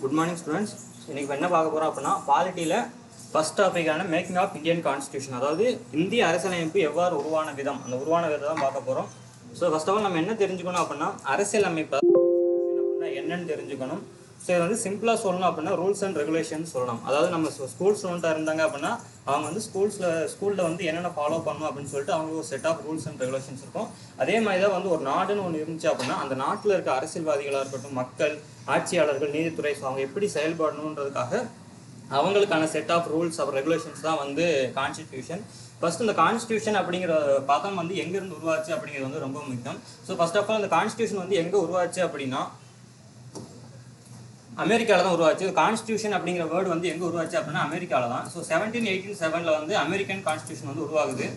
Good morning students. இன்றைக்கி என்ன பார்க்க போகிறோம் அப்படின்னா பாலிட்டியில் ஃபஸ்ட் டாப்பிக்கான மேக்கிங் ஆஃப் இந்தியன் கான்ஸ்டியூஷன், அதாவது இந்திய அரசியலமைப்பு எவ்வாறு உருவான விதம், அந்த உருவான விதத்தை தான் பார்க்க போகிறோம். ஸோ ஃபர்ஸ்ட் ஆஃப் ஆல் நம்ம என்ன தெரிஞ்சுக்கணும் அப்படின்னா அரசியலமைப்பு அப்படின்னா என்னன்னு தெரிஞ்சுக்கணும். ஸோ இது வந்து சிம்பிளாக சொல்லணும் அப்படின்னா ரூல்ஸ் அண்ட் ரெகுலேஷன் சொல்லலாம். அதாவது நம்ம ஸ்கூல் ஸ்டூடெண்ட்டாக இருந்தாங்க அப்படின்னா அவங்க வந்து ஸ்கூலில் வந்து என்னென்ன ஃபாலோ பண்ணணும் அப்படின்னு சொல்லிட்டு அவங்களுக்கு ஒரு set of rules and regulations இருக்கும். அதே மாதிரி தான் வந்து ஒரு நாடுன்னு ஒன்று இருந்துச்சு அப்படின்னா அந்த நாட்டில் இருக்க அரசியல்வாதிகளாக இருக்கட்டும், மக்கள், ஆட்சியாளர்கள், நீதித்துறை, அவங்க எப்படி செயல்படணுன்றதுக்காக அவங்களுக்கான set of rules of regulations தான் வந்து கான்ஸ்டிடியூஷன். ஃபர்ஸ்ட் இந்த கான்ஸ்டியூஷன் அப்படிங்கிற பதம் வந்து எங்கேருந்து உருவாச்சு அப்படிங்கிறது வந்து ரொம்ப முக்கியம். ஸோ ஃபர்ஸ்ட் ஆஃப் ஆல் இந்த கான்ஸ்டியூஷன் வந்து எங்கே உருவாச்சு அப்படின்னா அமெரிக்காவில் தான் உருவாச்சு. கான்ஸ்டியூஷன் அப்படிங்கிற வேர்டு வந்து எங்கே உருவாச்சு அப்படின்னா அமெரிக்காவில் தான். ஸோ 1787 வந்து அமெரிக்கன் கான்ஸ்டியூஷன் வந்து உருவாகுது.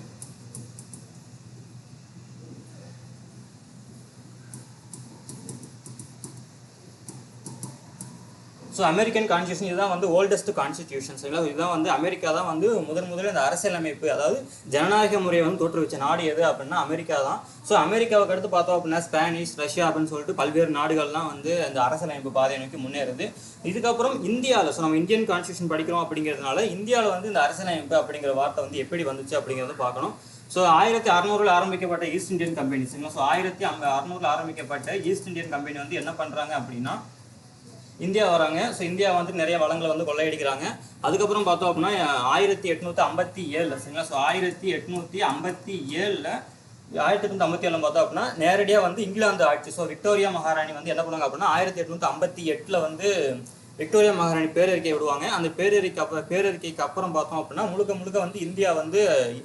ஸோ அமெரிக்கன் கான்ஸ்டியூஷன் இதுதான் வந்து ஓல்டஸ்ட் கான்ஸ்டியூஷன். சரிங்களா? இதுதான் வந்து அமெரிக்கா தான் வந்து முதல்ல இந்த அரசியலமைப்பு, அதாவது ஜனநாயக முறையை வந்து தோற்றுவிச்ச நாடு எது அப்படின்னா அமெரிக்கா தான். ஸோ அமெரிக்காவுக்கு அடுத்து பார்த்தோம் அப்படின்னா ஸ்பானிஷ், ரஷ்யா அப்படின்னு சொல்லிட்டு பல்வேறு நாடுகள்லாம் வந்து இந்த அரசியலமைப்பு பாதையை நோக்கி முன்னேறுது. இதுக்கப்புறம் இந்தியாவில், ஸோ நம்ம இந்தியன் கான்ஸ்டியூஷன் படிக்கிறோம் அப்படிங்கிறதுனால இந்தியாவில் வந்து இந்த அரசியலமைப்பு அப்படிங்கிற வார்த்தை வந்து எப்படி வந்துச்சு அப்படிங்கிறத பார்க்கணும். ஸோ 1600 ஆரம்பிக்கப்பட்ட ஈஸ்ட் இந்தியன் கம்பெனி, சரிங்களா? ஸோ 1600 ஆரம்பிக்கப்பட்ட ஈஸ்ட் இந்தியன் கம்பெனி வந்து என்ன பண்ணுறாங்க அப்படின்னா இந்தியா வராங்க. ஸோ இந்தியா வந்து நிறைய வளங்களை வந்து கொள்ளையடிக்கிறாங்க. அதுக்கப்புறம் பார்த்தோம் அப்படின்னா 1857, சரிங்களா? ஸோ 1857 பார்த்தோம் அப்படின்னா நேரடியாக வந்து இங்கிலாந்து ஆட்சி, ஸோ விக்டோரியா மகாராணி வந்து என்ன பண்ணுவாங்க அப்படின்னா 1858 வந்து விக்டோரியா மகாராணி பேரறிக்கை விடுவாங்க. அந்த பேரறிக்கைக்கு அப்புறம் பார்த்தோம் அப்படின்னா முழுக்க வந்து இந்தியா வந்து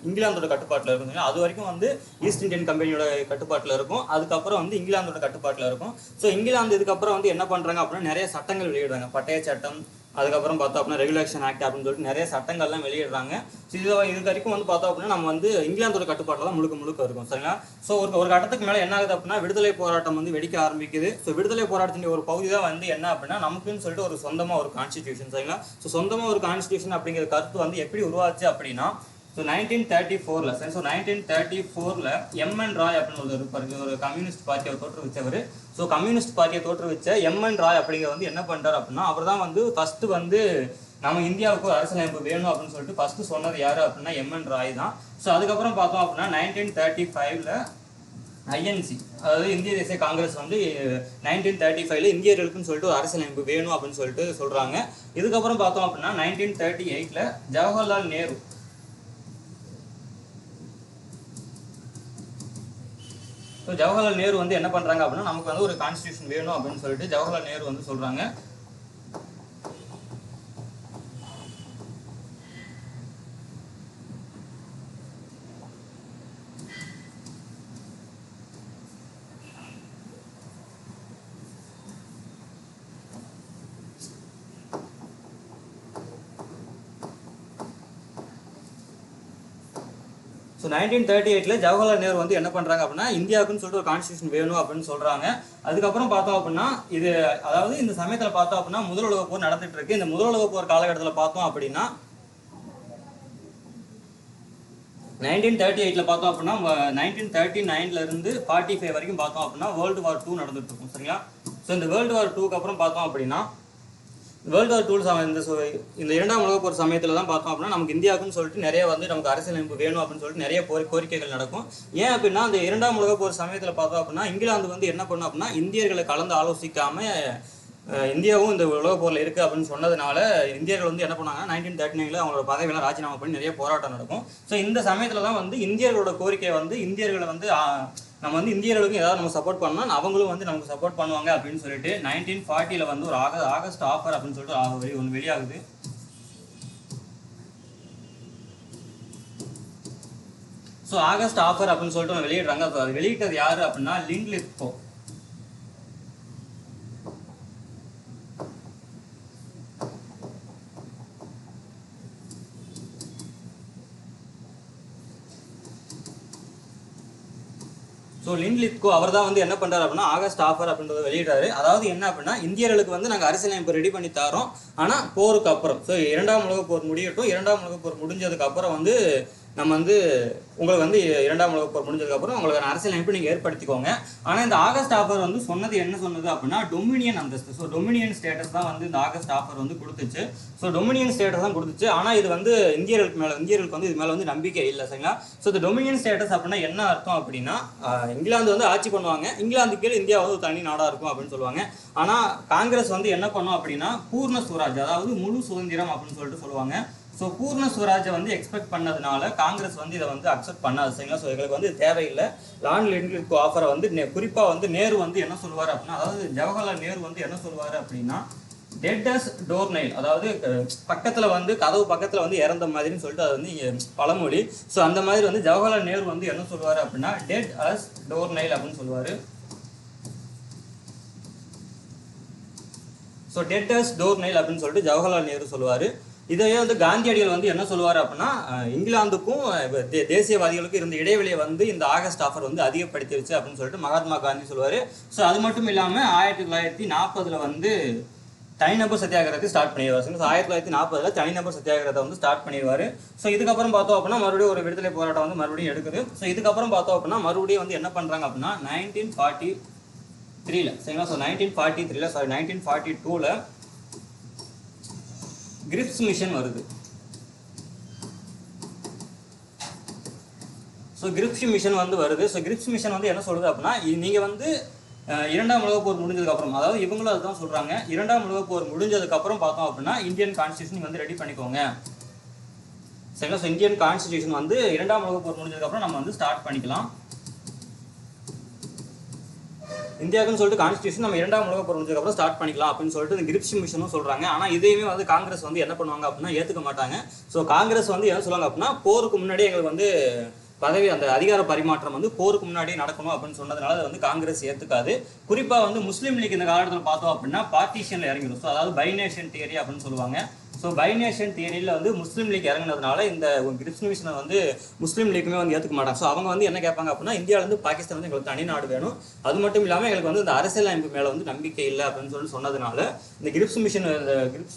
இங்கிலாந்தோட கட்டுப்பாட்டில் இருக்கும். அது வரைக்கும் வந்து ஈஸ்ட் இந்தியன் கம்பெனியோட கட்டுப்பாட்டில் இருக்கும். அதுக்கப்புறம் வந்து இங்கிலாந்தோட கட்டுப்பாட்டில் இருக்கும். ஸோ இங்கிலாந்து இதுக்கப்புறம் வந்து என்ன பண்ணுறாங்க அப்படின்னா நிறைய சட்டங்கள் வெளியிடுறாங்க. பட்டய சட்டம், அதுக்கப்புறம் பார்த்தோம் அப்படின்னா ரெகுலேஷன் ஆக்ட் அப்படின்னு சொல்லிட்டு நிறைய சட்டங்கள்லாம் வெளியிடுறாங்க. ஸோ இது வரைக்கும் வந்து பார்த்தோம் அப்படின்னா நம்ம வந்து இங்கிலாந்தோட கட்டுப்பாட்டில் தான் முழுக்க இருக்கும். சரிங்களா? ஸோ ஒரு கட்டத்துக்கு மேலே என்ன ஆகுது அப்படின்னா விடுதலை போராட்டம் வந்து வெடிக்க ஆரம்பிக்குது. ஸோ விடுதலை போராட்டத்தின் ஒரு பகுதி தான் வந்து என்ன அப்படின்னா நமக்குன்னு சொல்லிட்டு ஒரு சொந்தமாக ஒரு கான்ஸ்டிடியூஷன். சரிங்களா? ஸோ சொந்தமாக ஒரு கான்ஸ்டிடியூஷன் அப்படிங்கிற கருத்து வந்து எப்படி உருவாச்சு அப்படின்னா ஸோ 1934 சரி. ஸோ 1934 எம்என் ராய் அப்படின்னு ஒரு கம்யூனிஸ்ட் பார்ட்டியை தோற்றுவிச்சவர். ஸோ கம்யூனிஸ்ட் பார்ட்டியை தோற்றுவிச்ச எம்என் ராய் அப்படிங்கிற வந்து என்ன பண்ணுறாரு அப்படின்னா அவர் தான் வந்து ஃபர்ஸ்ட் வந்து நம்ம இந்தியாவுக்கு ஒரு அரசியலமைப்பு வேணும் அப்படின்னு சொல்லிட்டு ஃபர்ஸ்ட் சொன்னது யாரு அப்படின்னா எம்என் ராய் தான். ஸோ அதுக்கப்புறம் பார்த்தோம் அப்படின்னா 1935 ஐஎன்சி, அதாவது இந்திய தேசிய காங்கிரஸ் வந்து 1935 இந்தியர்களுக்குன்னு சொல்லிட்டு ஒரு அரசியலமைப்பு வேணும் அப்படின்னு சொல்லிட்டு சொல்றாங்க. இதுக்கப்புறம் பார்த்தோம் அப்படின்னா 1938 ஜவஹர்லால் நேரு, ஸோ ஜவஹர்லால் நேரு வந்து என்ன பண்ணுறாங்க அப்படின்னா நமக்கு வந்து ஒரு கான்ஸ்டியூஷன் வேணும் அப்படின்னு சொல்லிட்டு ஜவஹர்லால் நேரு வந்து சொல்கிறாங்க. ஸோ 1938 ஜவஹர்லால் நேரு வந்து என்ன பண்ணுறாங்க அப்படின்னா இந்தியாவுக்குன்னு சொல்லிட்டு ஒரு கான்ஸ்டியூஷன் வேணும் அப்படின்னு சொல்கிறாங்க. அதுக்கப்புறம் பார்த்தோம் அப்படின்னா இது, அதாவது இந்த சமயத்தில் பார்த்தோம் அப்படின்னா முதல் உலக போர் நடந்துட்டு இருக்கு. இந்த முதல் உலக போர் காலகட்டத்தில் பார்த்தோம் அப்படின்னா 1938 பார்த்தோம் அப்படின்னா 1939 இருந்து 45 வரைக்கும் பார்த்தோம் அப்படின்னா வேர்ல்டு வார் 2 நடந்துட்டு இருக்கும். சரிங்களா? ஸோ இந்த வேர்ல்டு வார் 2க்கு அப்புறம் பார்த்தோம் அப்படின்னா வேர்ல்டு வார் 2 இந்த இரண்டாம் உலக போர் சமயத்தில் தான் பார்த்தோம் அப்படின்னா நமக்கு இந்தியாவுக்குன்னு சொல்லிட்டு நிறைய வந்து நமக்கு அரசியலமைப்பு வேணும் அப்படின்னு சொல்லிட்டு நிறைய கோரிக்கைகள் நடக்கும். ஏன் அப்படின்னா அந்த இரண்டாம் உலக போர் சமயத்தில் பார்த்தோம் அப்படின்னா இங்கிலாந்து வந்து என்ன பண்ணும் அப்படின்னா இந்தியர்களை கலந்து ஆலோசிக்காம இந்தியாவும் இந்த உலக போரில் இருக்குது அப்படின்னு சொன்னதுனால இந்தியர்கள் வந்து என்ன பண்ணாங்க 1939 அவங்களோட பதவியெல்லாம் ராஜினாமா பண்ணி நிறைய போராட்டம் நடக்கும். ஸோ இந்த சமயத்தில் தான் வந்து இந்தியர்களோட கோரிக்கை வந்து இந்தியர்களை வந்து நம்ம வந்து இந்தியர்களுக்கும் ஏதாவது நம்ம சப்போர்ட் பண்ணால் அவங்களும் வந்து நமக்கு சப்போர்ட் பண்ணுவாங்க அப்படின்னு சொல்லிட்டு 1940 வந்து ஒரு ஆகஸ்ட் ஆஃபர் அப்படின்னு சொல்லிட்டு ஒன்று வெளியாகுது. ஸோ ஆகஸ்ட் ஆஃபர் அப்படின்னு சொல்லிட்டு ஒன்று வெளியிடுறாங்க. அது வெளியிட்டது யாரு அப்படின்னா லிண்ட்லித்கோ. ஸோ லிண்ட்லித்கோ அவர் தான் வந்து என்ன பண்ணுறாரு அப்படின்னா ஆகஸ்ட் ஆஃபர் அப்படின்றத வெளியிட்டாரு. அதாவது என்ன அப்படின்னா இந்தியர்களுக்கு வந்து நாங்கள் அரசியலமைப்பு ரெடி பண்ணி தரோம், ஆனால் போருக்கு அப்புறம், ஸோ இரண்டாம் உலக போர் முடியட்டும், இரண்டாம் உலக போர் முடிஞ்சதுக்கு அப்புறம் வந்து நம்ம வந்து உங்களுக்கு வந்து இரண்டாம் உலகப் போர் முடிஞ்சதுக்கப்புறம் உங்களுக்கு அரசியல் அமைப்பு நீங்கள் ஏற்படுத்திக்கோங்க. ஆனால் இந்த ஆகஸ்ட் ஆஃபர் வந்து சொன்னது என்ன சொன்னது அப்படின்னா டொமினியன் அந்தஸ்து. ஸோ டொமினியன் ஸ்டேட்டஸ் தான் வந்து இந்த ஆகஸ்ட் ஆஃபர் வந்து கொடுத்துச்சு. ஸோ டொமினியன் ஸ்டேட்டஸ் தான் கொடுத்துச்சு. ஆனால் இது வந்து இந்தியர்களுக்கு வந்து இது மேலே வந்து நம்பிக்கை இல்லை, சரிங்களா. ஸோ இந்த டொமினியன் ஸ்டேட்டஸ் அப்படின்னா என்ன அர்த்தம் அப்படின்னா இங்கிலாந்து வந்து ஆட்சி பண்ணுவாங்க, இங்கிலாந்து கீழே இந்தியா வந்து ஒரு தனி நாடாக இருக்கும் அப்படின்னு சொல்லுவாங்க. ஆனால் காங்கிரஸ் வந்து என்ன பண்ணும் அப்படின்னா பூர்ண சுவராஜ், அதாவது முழு சுதந்திரம் அப்படின்னு சொல்லிட்டு சொல்லுவாங்க. ஸோ பூர்ண சுவராஜை வந்து எக்ஸ்பெக்ட் பண்ணதுனால காங்கிரஸ் வந்து இதை வந்து அக்செப்ட் பண்ணாது, சரிங்களா. ஸோ எங்களுக்கு வந்து தேவையில்லை லாண்ட் லெட்லிக்கு ஆஃபரை வந்து குறிப்பாக வந்து நேரு வந்து என்ன சொல்லுவார் அப்படின்னா, அதாவது ஜவஹர்லால் நேரு வந்து என்ன சொல்லுவார் அப்படின்னா டெட் அஸ் டோர் நைல், அதாவது பக்கத்தில் வந்து கதவு பக்கத்தில் வந்து இறந்த மாதிரின்னு சொல்லிட்டு அது வந்து பழமொழி. ஸோ அந்த மாதிரி வந்து ஜவஹர்லால் நேரு வந்து என்ன சொல்லுவார் அப்படின்னா டெட் அஸ் டோர் நைல் அப்படின்னு சொல்லுவார். So dead as door nail அப்படின்னு சொல்லிட்டு ஜவஹர்லால் நேரு சொல்லுவார். இதையே வந்து காந்தியடிகள் வந்து என்ன சொல்லுவார் அப்படின்னா இங்கிலாந்துக்கும் தேசியவாதிகளுக்கும் இருந்த இடைவெளியை வந்து இந்த ஆகஸ்ட் ஆஃபர் வந்து அதிகப்படுத்திடுச்சு அப்படின்னு சொல்லிட்டு மகாத்மா காந்தி சொல்லுவார். ஸோ அது மட்டும் இல்லாமல் 1940 வந்து தனிநபர் சத்தியாகிரகத்தை ஸ்டார்ட் பண்ணிடுவார். ஸோ 1940 தனிநபர் சத்தியாகிரகத்தை வந்து ஸ்டார்ட் பண்ணிடுவார். ஸோ இதுக்கப்புறம் பார்த்தோம் அப்படின்னா மறுபடியும் ஒரு விடுதலை போராட்டம் வந்து மறுபடியும் எடுக்குது. ஸோ இதுக்கப்புறம் பார்த்தோம் அப்படின்னா மறுபடியும் வந்து என்ன பண்ணுறாங்க அப்படின்னா 1943 சரிங்களா. ஸோ 1942 கிரிப்ஸ் மிஷன் வருது. ஸோ கிரிப்ஸ் மிஷன் வந்து வருது. ஸோ கிரிப்ஸ் மிஷன் வந்து என்ன சொல்லுது அப்படின்னா நீங்கள் வந்து இரண்டாம் உலகப் போர் முடிஞ்சதுக்கப்புறம், அதாவது இவங்களும் அதுதான் சொல்கிறாங்க, இரண்டாம் உலகப் போர் முடிஞ்சதுக்கப்புறம் பார்த்தோம் அப்படின்னா இந்தியன் கான்ஸ்டியூஷன் வந்து ரெடி பண்ணிக்கோங்க, சரிங்களா. ஸோ இந்தியன் கான்ஸ்டியூஷன் வந்து இரண்டாம் உலகப் போர் முடிஞ்சதுக்கப்புறம் நம்ம வந்து ஸ்டார்ட் பண்ணிக்கலாம். இந்தியாவுக்குன்னு சொல்லிட்டு கான்ஸ்டியூஷன் நம்ம இரண்டாம் உலகப் போர் முடிஞ்சதுக்கப்புறம் ஸ்டார்ட் பண்ணிக்கலாம் அப்படின்னு சொல்லிட்டு இந்த கிரிப்ஸ் மிஷனும் சொல்கிறாங்க. ஆனால் இதையுமே வந்து காங்கிரஸ் வந்து என்ன பண்ணுவாங்க அப்படின்னா ஏற்றுக்க மாட்டாங்க. ஸோ காங்கிரஸ் வந்து என்ன சொல்லுவாங்க அப்படின்னா போருக்கு முன்னாடி எங்களுக்கு வந்து பதவி அந்த அதிகார பரிமாற்றம் வந்து போருக்கு முன்னாடி நடக்கணும் அப்படின்னு சொன்னதுனால அதை வந்து காங்கிரஸ் ஏற்றுக்காது. குறிப்பாக வந்து முஸ்லீம் லீக் இந்த காலத்தில் பார்த்தோம் அப்படின்னா பார்ட்டிஷனில் இறங்கிடும். ஸோ அதாவது பை நேஷன் தியரி அப்படின்னு சொல்லுவாங்க. ஸோ பை நேஷன் தியரியில் வந்து முஸ்லீம் லீக் இறங்கினதுனால இந்த கிரிப்ஸ் மிஷனை வந்து முஸ்லீம் லீக்குமே வந்து ஏற்றுக்க மாட்டாங்க. ஸோ அவங்க வந்து என்ன கேட்பாங்க அப்படின்னா இந்தியாவிலேருந்து பாகிஸ்தான் வந்து எங்களுக்கு தனி நாடு வேணும், அது மட்டும் இல்லாமல் எங்களுக்கு வந்து இந்த அரசியல் அமைப்பு மேலே வந்து நம்பிக்கை இல்லை அப்படின்னு சொல்லி சொன்னதுனால இந்த கிரிப்ஸ்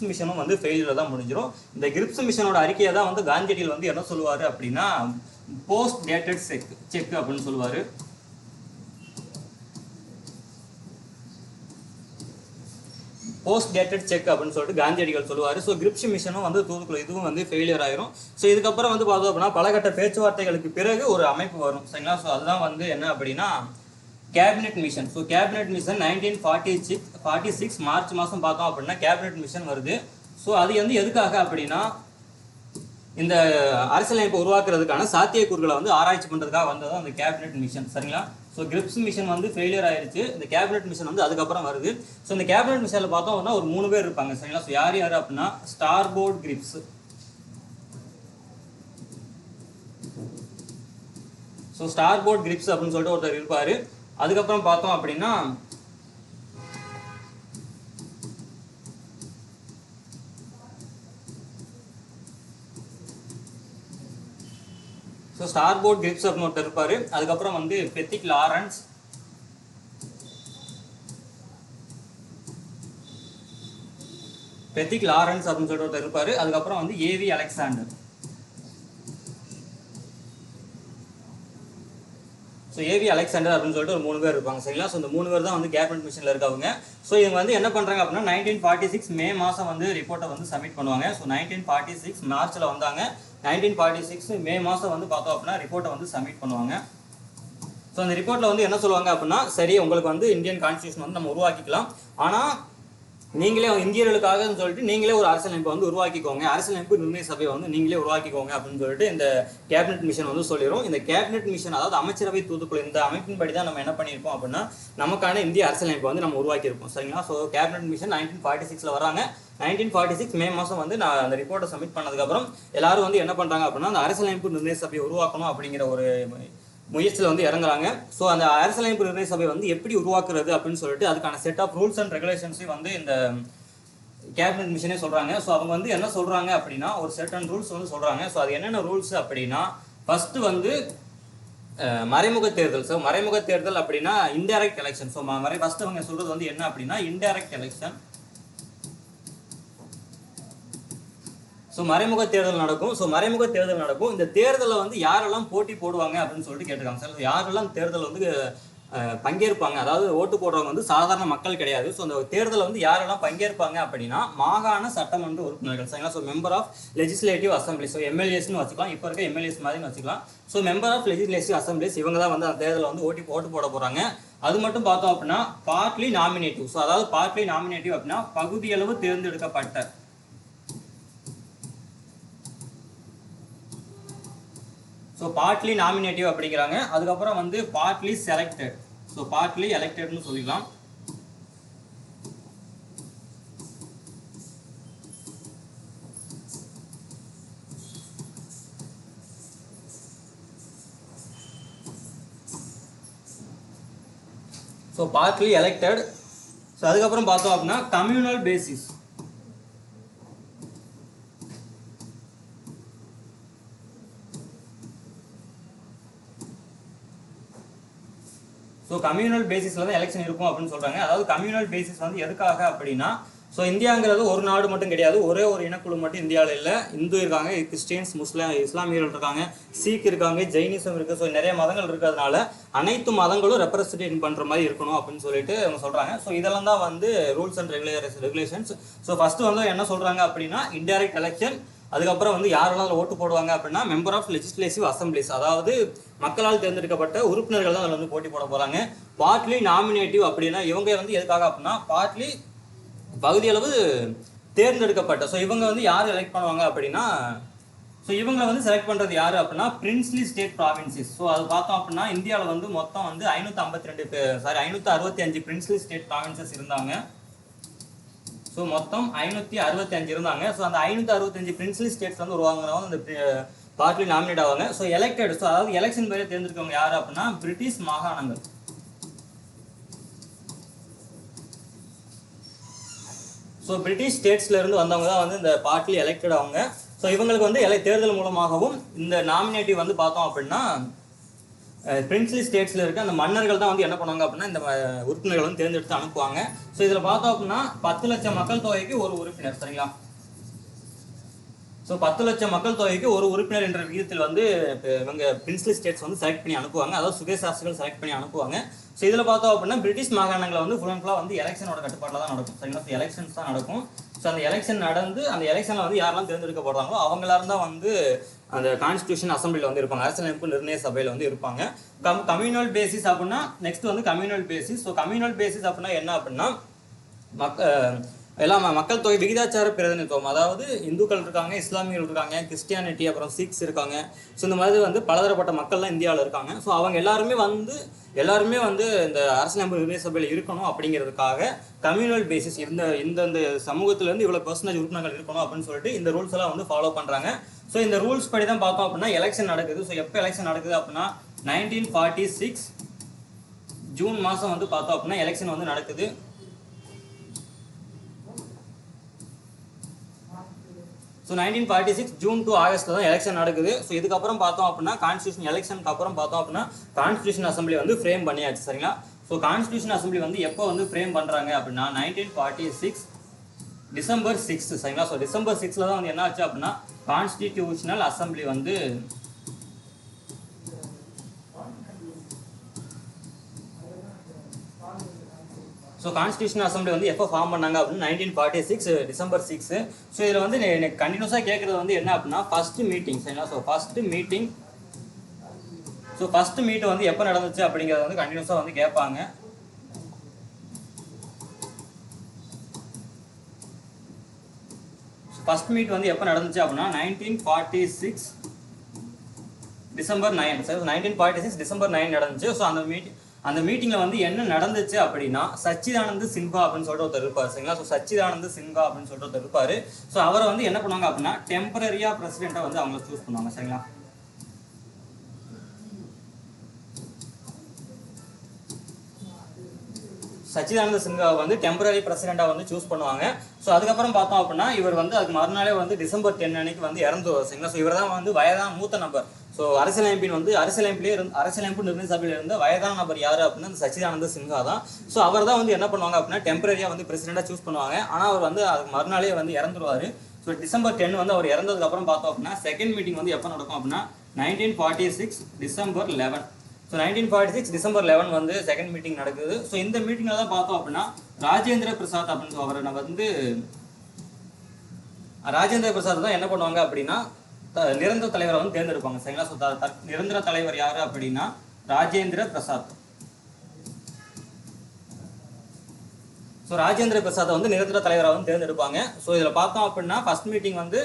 மிஷனும் வந்து ஃபெயிலியர் தான் முடிஞ்சிடும். இந்த கிரிப்ஸ் மிஷனோட அறிக்கையை தான் வந்து காந்தியடிகள் வந்து என்ன சொல்லுவார் அப்படின்னா போஸ்ட் டேட்டட் செக் அப்படின்னு சொல்லுவார். போஸ்ட் டேட்டட் செக் அப்படின்னு சொல்லிட்டு காந்தியடிகள் சொல்லுவார். ஸோ கிரிப்ஸ் மிஷனும் வந்து தூதுக்குள்ள இதுவும் வந்து ஃபெயிலியர் ஆயிரும். ஸோ இதுக்கப்புறம் வந்து பார்த்தோம் அப்படின்னா பலகட்ட பேச்சுவார்த்தைகளுக்கு பிறகு ஒரு அமைப்பு வரும், சரிங்களா. ஸோ அதுதான் வந்து என்ன அப்படின்னா cabinet mission. So cabinet mission 1946 March மாதம் பார்த்தோம் அப்படின்னா கேபினெட் மிஷன் வருது. ஸோ அது வந்து எதுக்காக அப்படின்னா இந்த அரசியலமைப்பை உருவாக்குறதுக்கான சாத்தியக்கூறுகளை வந்து ஆராய்ச்சி பண்ணுறதுக்காக வந்தது அந்த கேபினெட் மிஷன், சரிங்களா. ஸோ கிரிப்ஸ் மிஷன் வந்து ஃபெயிலியர் ஆயிடுச்சு. இந்த கேபினெட் மிஷன் வந்து அதுக்கப்புறம் வருது. ஸோ இந்த கேபினெட் மிஷனில் பார்த்தோம் அப்படின்னா ஒரு 3 பேர் இருப்பாங்க, சரிங்களா. ஸோ யார் யார் அப்படின்னா Stafford grips, so Stafford grips அப்படின்னு சொல்லிட்டு ஒருத்தர் இருப்பார். அதுக்கப்புறம் பார்த்தோம் அப்படின்னா ஸோ ஸ்டார்போர்ட் கிரிப்ஸ் அப்படின்னு ஒருத்தர் இருப்பார். அதுக்கப்புறம் வந்து பெத்திக் லாரன்ஸ், அப்படின்னு சொல்லிட்டு ஒருத்தர் இருப்பார். அதுக்கப்புறம் வந்து AV Alexander. So AV Alexander அப்படின்னு சொல்லிட்டு ஒரு 3 பேர் இருப்பாங்க, சரிங்களா. ஸோ இந்த 3 பேர் தான் வந்து கேபினெட் மிஷனில் இருக்கவங்க. ஸோ இவங்க வந்து என்ன பண்ணுறாங்க அப்படின்னா 1946 மே மாதம் வந்து ரிப்போர்ட்டை வந்து சப்மிட் பண்ணுவாங்க. ஸோ 1946 மார்ச்சில் வந்தாங்க, 1946 மே மாதம் வந்து பார்த்தோம் அப்படின்னா ரிப்போர்ட்டை வந்து சப்மிட் பண்ணுவாங்க. ஸோ அந்த ரிப்போர்ட்டில் வந்து என்ன சொல்லுவாங்க அப்படின்னா சரி உங்களுக்கு வந்து இந்தியன் கான்ஸ்டியூஷன் வந்து நம்ம உருவாக்கிக்கலாம், ஆனால் நீங்களே இந்தியர்களுக்காக சொல்லிட்டு நீங்களே ஒரு அரசியலமைப்பை வந்து உருவாக்கிக்கோங்க, அரசியலமைப்பு நிர்ணய சபையை வந்து நீங்களே உருவாக்கிக்கோங்க அப்படின்னு சொல்லிட்டு இந்த கேபினெட் மிஷன் வந்து சொல்லிடும். இந்த கேபினெட் மிஷன் அதாவது அமைச்சரவை தூதுக்குழு இந்த அமைப்பின்படி தான் நம்ம என்ன பண்ணியிருப்போம் அப்படின்னா நமக்கான இந்திய அரசியலமைப்பை வந்து நம்ம உருவாக்கியிருப்போம், சரிங்களா. ஸோ கேபினெட் மிஷன் 1946 வராங்க. 1946 மே மாதம் வந்து நான் அந்த ரிப்போர்ட்டை சப்மிட் பண்ணதுக்கப்புறம் எல்லாரும் வந்து என்ன பண்ணுறாங்க அப்படின்னா அந்த அரசியலமைப்பு நிர்ணய சபையை உருவாக்கணும் அப்படிங்கிற ஒரு முயற்சியில் வந்து இறங்குறாங்க. ஸோ அந்த அரசியலமைப்பு நிர்ணய சபை வந்து எப்படி உருவாக்குறது அப்படின்னு சொல்லிட்டு அதுக்கான செட் ஆஃப் ரூல்ஸ் அண்ட் ரெகுலேஷன்ஸையும் வந்து இந்த கேபினெட் மிஷனே சொல்கிறாங்க. ஸோ அவங்க வந்து என்ன சொல்கிறாங்க அப்படின்னா ஒரு செர்டன் ரூல்ஸ் வந்து சொல்கிறாங்க. ஸோ அது என்னென்ன ரூல்ஸ் அப்படின்னா ஃபஸ்ட்டு வந்து மறைமுக தேர்தல். ஸோ மறைமுக தேர்தல் அப்படின்னா இன்டைரக்ட் எலெக்ஷன். ஸோ ஃபஸ்ட்டு அவங்க சொல்கிறது வந்து என்ன அப்படின்னா இன்டைரக்ட் எலெக்ஷன். ஸோ ஸோ மறைமுக தேர்தல் நடக்கும். ஸோ மறைமுக தேர்தல் நடக்கும். இந்த தேர்தலில் வந்து யாரெல்லாம் போட்டி போடுவாங்க அப்படின்னு சொல்லிட்டு கேட்டிருக்காங்க சார். யாரெல்லாம் தேர்தல் வந்து பங்கேற்பாங்க, அதாவது ஓட்டு போடுறவங்க வந்து சாதாரண மக்கள் கிடையாது. ஸோ அந்த தேர்தலில் வந்து யாரெல்லாம் பங்கேற்பாங்க அப்படின்னா மாகாண சட்டமன்ற உறுப்பினர்கள் சரிங்களா. So member of legislative assembly, so எம்எல்ஏஸ்னு வச்சுக்கலாம், இப்போ இருக்க எம்எல்ஏஸ் மாதிரி வச்சுக்கலாம். So member of legislative assemblies இவங்க தான் வந்து அந்த தேர்தலில் வந்து ஓட்டு போட போகிறாங்க. அது மட்டும் பார்த்தோம் அப்படின்னா பார்ட்லி நாமினேட்டிவ். ஸோ அதாவது பார்ட்லி நாமினேட்டிவ் அப்படின்னா பகுதியளவு தேர்ந்தெடுக்கப்பட்ட. ஸோ பார்ட்லி நாமினேட்டிவ் அப்படிங்கிறாங்க. அதுக்கப்புறம் வந்து பார்ட்லி செலக்டட். ஸோ பார்ட்லி எலெக்டட்னு சொல்லிக்கலாம். So partly elected. ஸோ அதுக்கப்புறம் பார்த்தோம் அப்படின்னா கம்யூனல் பேசிஸ். ஸோ கம்யூனல் பேசிஸில் தான் எலெக்ஷன் இருக்கும் அப்படின்னு சொல்கிறாங்க. அதாவது கம்யூனல் பேசிஸ் வந்து எதுக்காக அப்படின்னா, ஸோ இந்தியாங்கிறது ஒரு நாடு மட்டும் கிடையாது, ஒரே ஒரு இனக்குழு மட்டும் இந்தியாவில் இல்லை. இந்து இருக்காங்க, கிறிஸ்டியன்ஸ், இஸ்லாமியர்கள் இருக்காங்க, சீக் இருக்காங்க, ஜெயினிசம் இருக்குது. ஸோ நிறைய மதங்கள் இருக்கிறதுனால அனைத்து மதங்களும் ரெப்ரசன்டேட் பண்ணுற மாதிரி இருக்கணும் அப்படின்னு சொல்லிட்டு அவங்க சொல்கிறாங்க. ஸோ இதெல்லாம் தான் வந்து rules and regulations. So first வந்து என்ன சொல்கிறாங்க அப்படின்னா இன்டைரக்ட் எலெக்ஷன். அதுக்கப்புறம் வந்து யாரெல்லாம் ஓட்டு போடுவாங்க அப்படின்னா மெம்பர் ஆஃப் லெஜிஸ்லேட்டிவ் அசம்பிளிஸ், அதாவது மக்களால் தேர்ந்தெடுக்கப்பட்ட உறுப்பினர்கள் தான் அதில் வந்து போட்டி போட போகிறாங்க. பார்ட்லி நாமினேட்டிவ் அப்படின்னா இவங்க வந்து எதுக்காக அப்படின்னா பார்ட்லி பகுதியளவு தேர்ந்தெடுக்கப்பட்ட. ஸோ இவங்க வந்து யார் எலெக்ட் பண்ணுவாங்க அப்படின்னா, ஸோ இவங்களை வந்து செலக்ட் பண்ணுறது யார் அப்படின்னா பிரின்ஸ்லி ஸ்டேட் ப்ராவின்சஸ். ஸோ அது பார்த்தோம் அப்படின்னா இந்தியாவில் வந்து மொத்தம் வந்து 565 பிரின்ஸ்லி ஸ்டேட் ப்ராவின்சஸ் இருந்தாங்க. ஸோ மொத்தம் 565 இருந்தாங்க. ஸோ அந்த 565 பிரின்ஸ்லி ஸ்டேட்ஸ் வந்து உருவாங்குறவங்க அந்த பார்ட்லி நாமினேட் ஆவாங்க. ஸோ எலெக்டட், ஸோ அதாவது எலெக்ஷன் பேரே தேர்ந்தெடுக்கவங்க யார் அப்படின்னா பிரிட்டிஷ் மாகாணங்கள். ஸோ பிரிட்டிஷ் ஸ்டேட்ஸ்ல இருந்து வந்தவங்க தான் வந்து இந்த பார்ட்லி எலெக்டட் ஆவாங்க. ஸோ இவங்களுக்கு வந்து தேர்தல் மூலமாகவும் இந்த நாமினேட்டிவ் வந்து பார்த்தோம் அப்படின்னா பிரின்ஸ்லி ஸ்டேட்ஸில் இருக்க அந்த மன்னர்கள் தான் வந்து என்ன பண்ணுவாங்க அப்படின்னா இந்த உறுப்பினர்கள் வந்து தேர்ந்தெடுத்து அனுப்புவாங்க. ஸோ இதில் பார்த்தோம் அப்படின்னா 10 லட்சம் மக்கள் தொகைக்கு ஒரு உறுப்பினர் சரிங்களா. ஸோ 10 லட்சம் மக்கள் தொகைக்கு ஒரு உறுப்பினர் என்ற விகிதத்தில் வந்து இவங்க பிரின்ஸ்லி ஸ்டேட்ஸ் வந்து செலக்ட் பண்ணி அனுப்புவாங்க, அதாவது சுதேசாசிகள் செலக்ட் பண்ணி அனுப்புவாங்க. ஸோ இதில் பார்த்தோம் அப்படின்னா பிரிட்டிஷ் மாகாணங்களை வந்து ஃபுல் அண்ட் ஃபுல்லாக வந்து எலெக்ஷனோட கட்டுப்பாட்டில் தான் நடக்கும் சரிங்களா. ஸோ எலெக்ஷன்ஸ் தான் நடக்கும். ஸோ அந்த எலெக்ஷன் நடந்து அந்த எலெக்ஷனில் வந்து யாரெல்லாம் தேர்ந்தெடுக்கப்படுறாங்களோ அவங்களாம் தான் வந்து அந்த கான்ஸ்டியூஷன் அசம்பிளியில் வந்து இருப்பாங்க, அரசியலமைப்பு நிர்ணய சபையில் வந்து இருப்பாங்க. கம்யூனல் பேசிஸ் அப்படின்னா நெக்ஸ்ட் வந்து communal basis. So communal basis அப்படின்னா என்ன அப்படின்னா எல்லாம் மக்கள் தொகை விகிதாச்சார பிரதிநிதித்துவம், அதாவது இந்துக்கள் இருக்காங்க, இஸ்லாமியர்கள் இருக்காங்க, கிறிஸ்டியானிட்டி, அப்புறம் சிக்ஸ் இருக்காங்க. ஸோ இந்த மாதிரி வந்து பலதரப்பட்ட மக்கள்லாம் இந்தியாவில் இருக்காங்க. ஸோ அவங்க எல்லாருமே வந்து இந்த அரசியலமைப்பு நிர்ணய சபையில் இருக்கணும் அப்படிங்கிறதுக்காக கம்யூனல் பேசிஸ் இந்த சமூகத்திலேருந்து இவ்வளோ பர்சன்டேஜ் உறுப்பினர்கள் இருக்கணும் அப்படின்னு சொல்லிட்டு இந்த ரூல்ஸ் எல்லாம் வந்து ஃபாலோ பண்ணுறாங்க. ஸோ இந்த ரூல்ஸ் படி தான் பார்த்தோம் அப்படின்னா எலெக்ஷன் நடக்குது. ஸோ எப்போ எலெக்ஷன் நடக்குது அப்படின்னா 1946 ஜூன் மாதம் வந்து பார்த்தோம் அப்படின்னா எலெக்ஷன் வந்து நடக்குது. ஸோ 1946 ஜூன் டு ஆகஸ்ட்டில் தான் எலெக்ஷன் நடக்குது. ஸோ இதுக்கப்புறம் பார்த்தோம் அப்படின்னா கான்ஸ்டியூஷன் எலெக்ஷனுக்கு அப்புறம் பார்த்தோம் அப்படின்னா கான்ஸ்டியூஷன் அசம்பிளி வந்து ஃப்ரேம் பண்ணியாச்சு சரிங்களா. ஸோ கான்ஸ்டியூஷன் அசம்பிளி வந்து எப்போ வந்து ஃப்ரேம் பண்ணுறாங்க அப்படின்னா 1946 டிசம்பர் 6 சரிங்களா. ஸோ டிசம்பர் 6 தான் வந்து என்ன ஆச்சு அப்படின்னா கான்ஸ்டிடியூஷனல் அசம்பிளி வந்து ஸோ கான்ஸ்டியூஷன் அசம்பிளி வந்து எப்போ ஃபார்ம் பண்ணாங்க அப்படின்னா 1946 டிசம்பர் 6. ஸோ இதில் வந்து எனக்கு கண்டினியூஸாக கேட்குறது வந்து என்ன அப்படின்னா ஃபஸ்ட்டு மீட்டிங் சரிங்களா. ஸோ ஃபஸ்ட்டு மீட் வந்து எப்போ நடந்துச்சு அப்படிங்கிறத வந்து கண்டினியூஸாக வந்து கேட்பாங்க. ஃபர்ஸ்ட் மீட் வந்து எப்போ நடந்துச்சு அப்படின்னா 1946 டிசம்பர் 9. சார் 1946 டிசம்பர் 9 நடந்துச்சு. ஸோ அந்த மீட்டிங்கில் வந்து என்ன நடந்துச்சு அப்படின்னா சச்சிதானந்த் சின்ஹா அப்படின்னு சொல்லிட்டு ஒருத்தர் இருப்பார் சரிங்களா. ஸோ சச்சிதானந்த் சின்ஹா அப்படின்னு சொல்லிட்டு ஒருத்தர் இருப்பார். ஸோ அவரை வந்து என்ன பண்ணுவாங்க அப்படின்னா டெம்பரரியாக பிரசிடெண்ட்டாக வந்து அவங்கள சூஸ் பண்ணுவாங்க சரிங்களா. சச்சிதானந்த சின்ஹா வந்து டெம்பரரி பிரசிடெண்ட்டாக வந்து சூஸ் பண்ணுவாங்க. ஸோ அதுக்கப்புறம் பார்த்தோம் அப்படின்னா இவர் வந்து அதுக்கு மறுநாளே வந்து டிசம்பர் 10 அன்னைக்கு வந்து இறந்துருவார் சரிங்களா. ஸோ இவர் தான் வந்து வயதான மூத்த நபர். ஸோ அரசியலமைப்பு நிர்ணய சபையில் இருந்த வயதான நபர் யார் அப்படின்னா அந்த சச்சிதானந்த சின்ஹா தான். ஸோ அவர் தான் வந்து என்ன பண்ணுவாங்க அப்படின்னா டெம்பரரியாக வந்து பிரசிடெண்ட்டாக சூஸ் பண்ணுவாங்க. ஆனால் அவர் வந்து அதுக்கு மறுநாளே வந்து இறந்துருவார். ஸோ ஸோ டிசம்பர் 10 வந்து அவர் இறந்ததுக்கு அப்புறம் பார்த்தோம் அப்படின்னா செகண்ட் மீட்டிங் வந்து எப்போ நடக்கும் அப்படின்னா 1946 டிசம்பர் 11. ஸோ 1946 டிசம்பர் 11 வந்து செகண்ட் மீட்டிங் நடக்குது. ஸோ இந்த மீட்டிங்கில் தான் பார்த்தோம் அப்படின்னா ராஜேந்திர பிரசாத் அப்படின்னு அவரை வந்து ராஜேந்திர பிரசாத் தான் என்ன பண்ணுவாங்க அப்படின்னா நிரந்தர தலைவரை வந்து தேர்ந்தெடுப்பாங்க. சரிங்களா? ஸோ நிரந்தர தலைவர் யாரு அப்படின்னா ராஜேந்திர பிரசாத். ஸோ ராஜேந்திர பிரசாத்தை வந்து நிரந்தர தலைவராக வந்து தேர்ந்தெடுப்பாங்க. ஸோ இதில் பார்த்தோம் அப்படின்னா ஃபர்ஸ்ட் மீட்டிங் வந்து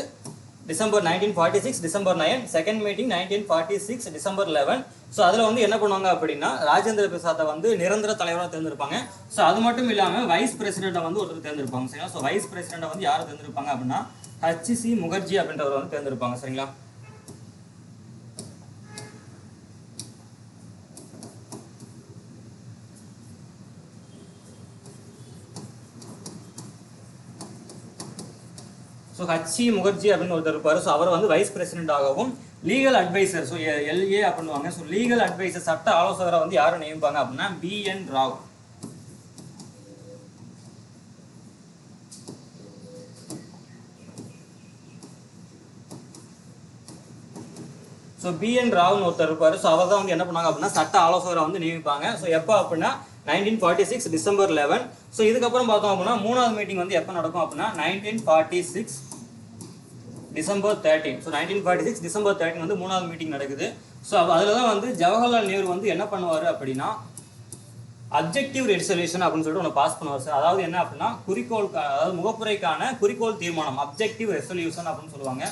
December 1946 December 9, second meeting 1946 December 11. So அதில் வந்து என்ன பண்ணுவாங்க அப்படின்னா ராஜேந்திர பிரசாத்தை வந்து நிரந்தர தலைவராக தேர்ந்தெடுப்பாங்க. ஸோ அது மட்டும் இல்லாமல் வைஸ் பிரசிடென்ட்டை வந்து ஒருத்தர் தேர்ந்தெடுப்பாங்க. சரிங்களா? ஸோ வைஸ் பிரசிடென்ட்டை வந்து யாரை தேர்ந்தெடுப்பாங்க அப்படின்னா HC முகர்ஜி அப்படின்றவர் வந்து தேர்ந்தெடுப்பாங்க. சரிங்களா? ஸோ HC முகர்ஜி அப்படின்னு ஒருத்தர் இருப்பார். ஸோ அவர் வந்து வைஸ் பிரசிடென்ட்டாகவும் லீகல் அட்வைசர், ஸோ LA அப்படின்னுவாங்க. ஸோ லீகல் அட்வைசர் சட்ட ஆலோசகரை வந்து யாரை நியமிப்பாங்க அப்படின்னா BN ராவ். ஸோ BN ராவ்னு ஒருத்தர் இருப்பார். ஸோ அவர் தான் வந்து என்ன பண்ணாங்க அப்படின்னா சட்ட ஆலோசகரை வந்து நியமிப்பாங்க. ஸோ எப்போ அப்படின்னா 1946 டிசம்பர் 11. ஸோ இதுக்கப்புறம் பார்த்தோம் அப்படின்னா மூணாவது மீட்டிங் வந்து எப்போ நடக்கும் அப்படின்னா 1946 டிசம்பர் 13. ஸோ 1946 டிசம்பர் 13 வந்து மூணாவது மீட்டிங் நடக்குது. ஸோ அதில் தான் வந்து ஜவஹர்லால் நேரு வந்து என்ன பண்ணுவார் அப்படின்னா அப்ஜெக்டிவ் ரெசல்யூஷன் அப்படின்னு சொல்லிட்டு ஒன்று பாஸ் பண்ணுவார் சார். அதாவது என்ன அப்படின்னா குறிக்கோள், அதாவது முகப்புரைக்கான குறிக்கோள் தீர்மானம், அப்ஜெக்டிவ் ரெசல்யூஷன் அப்படின்னு சொல்லுவாங்க.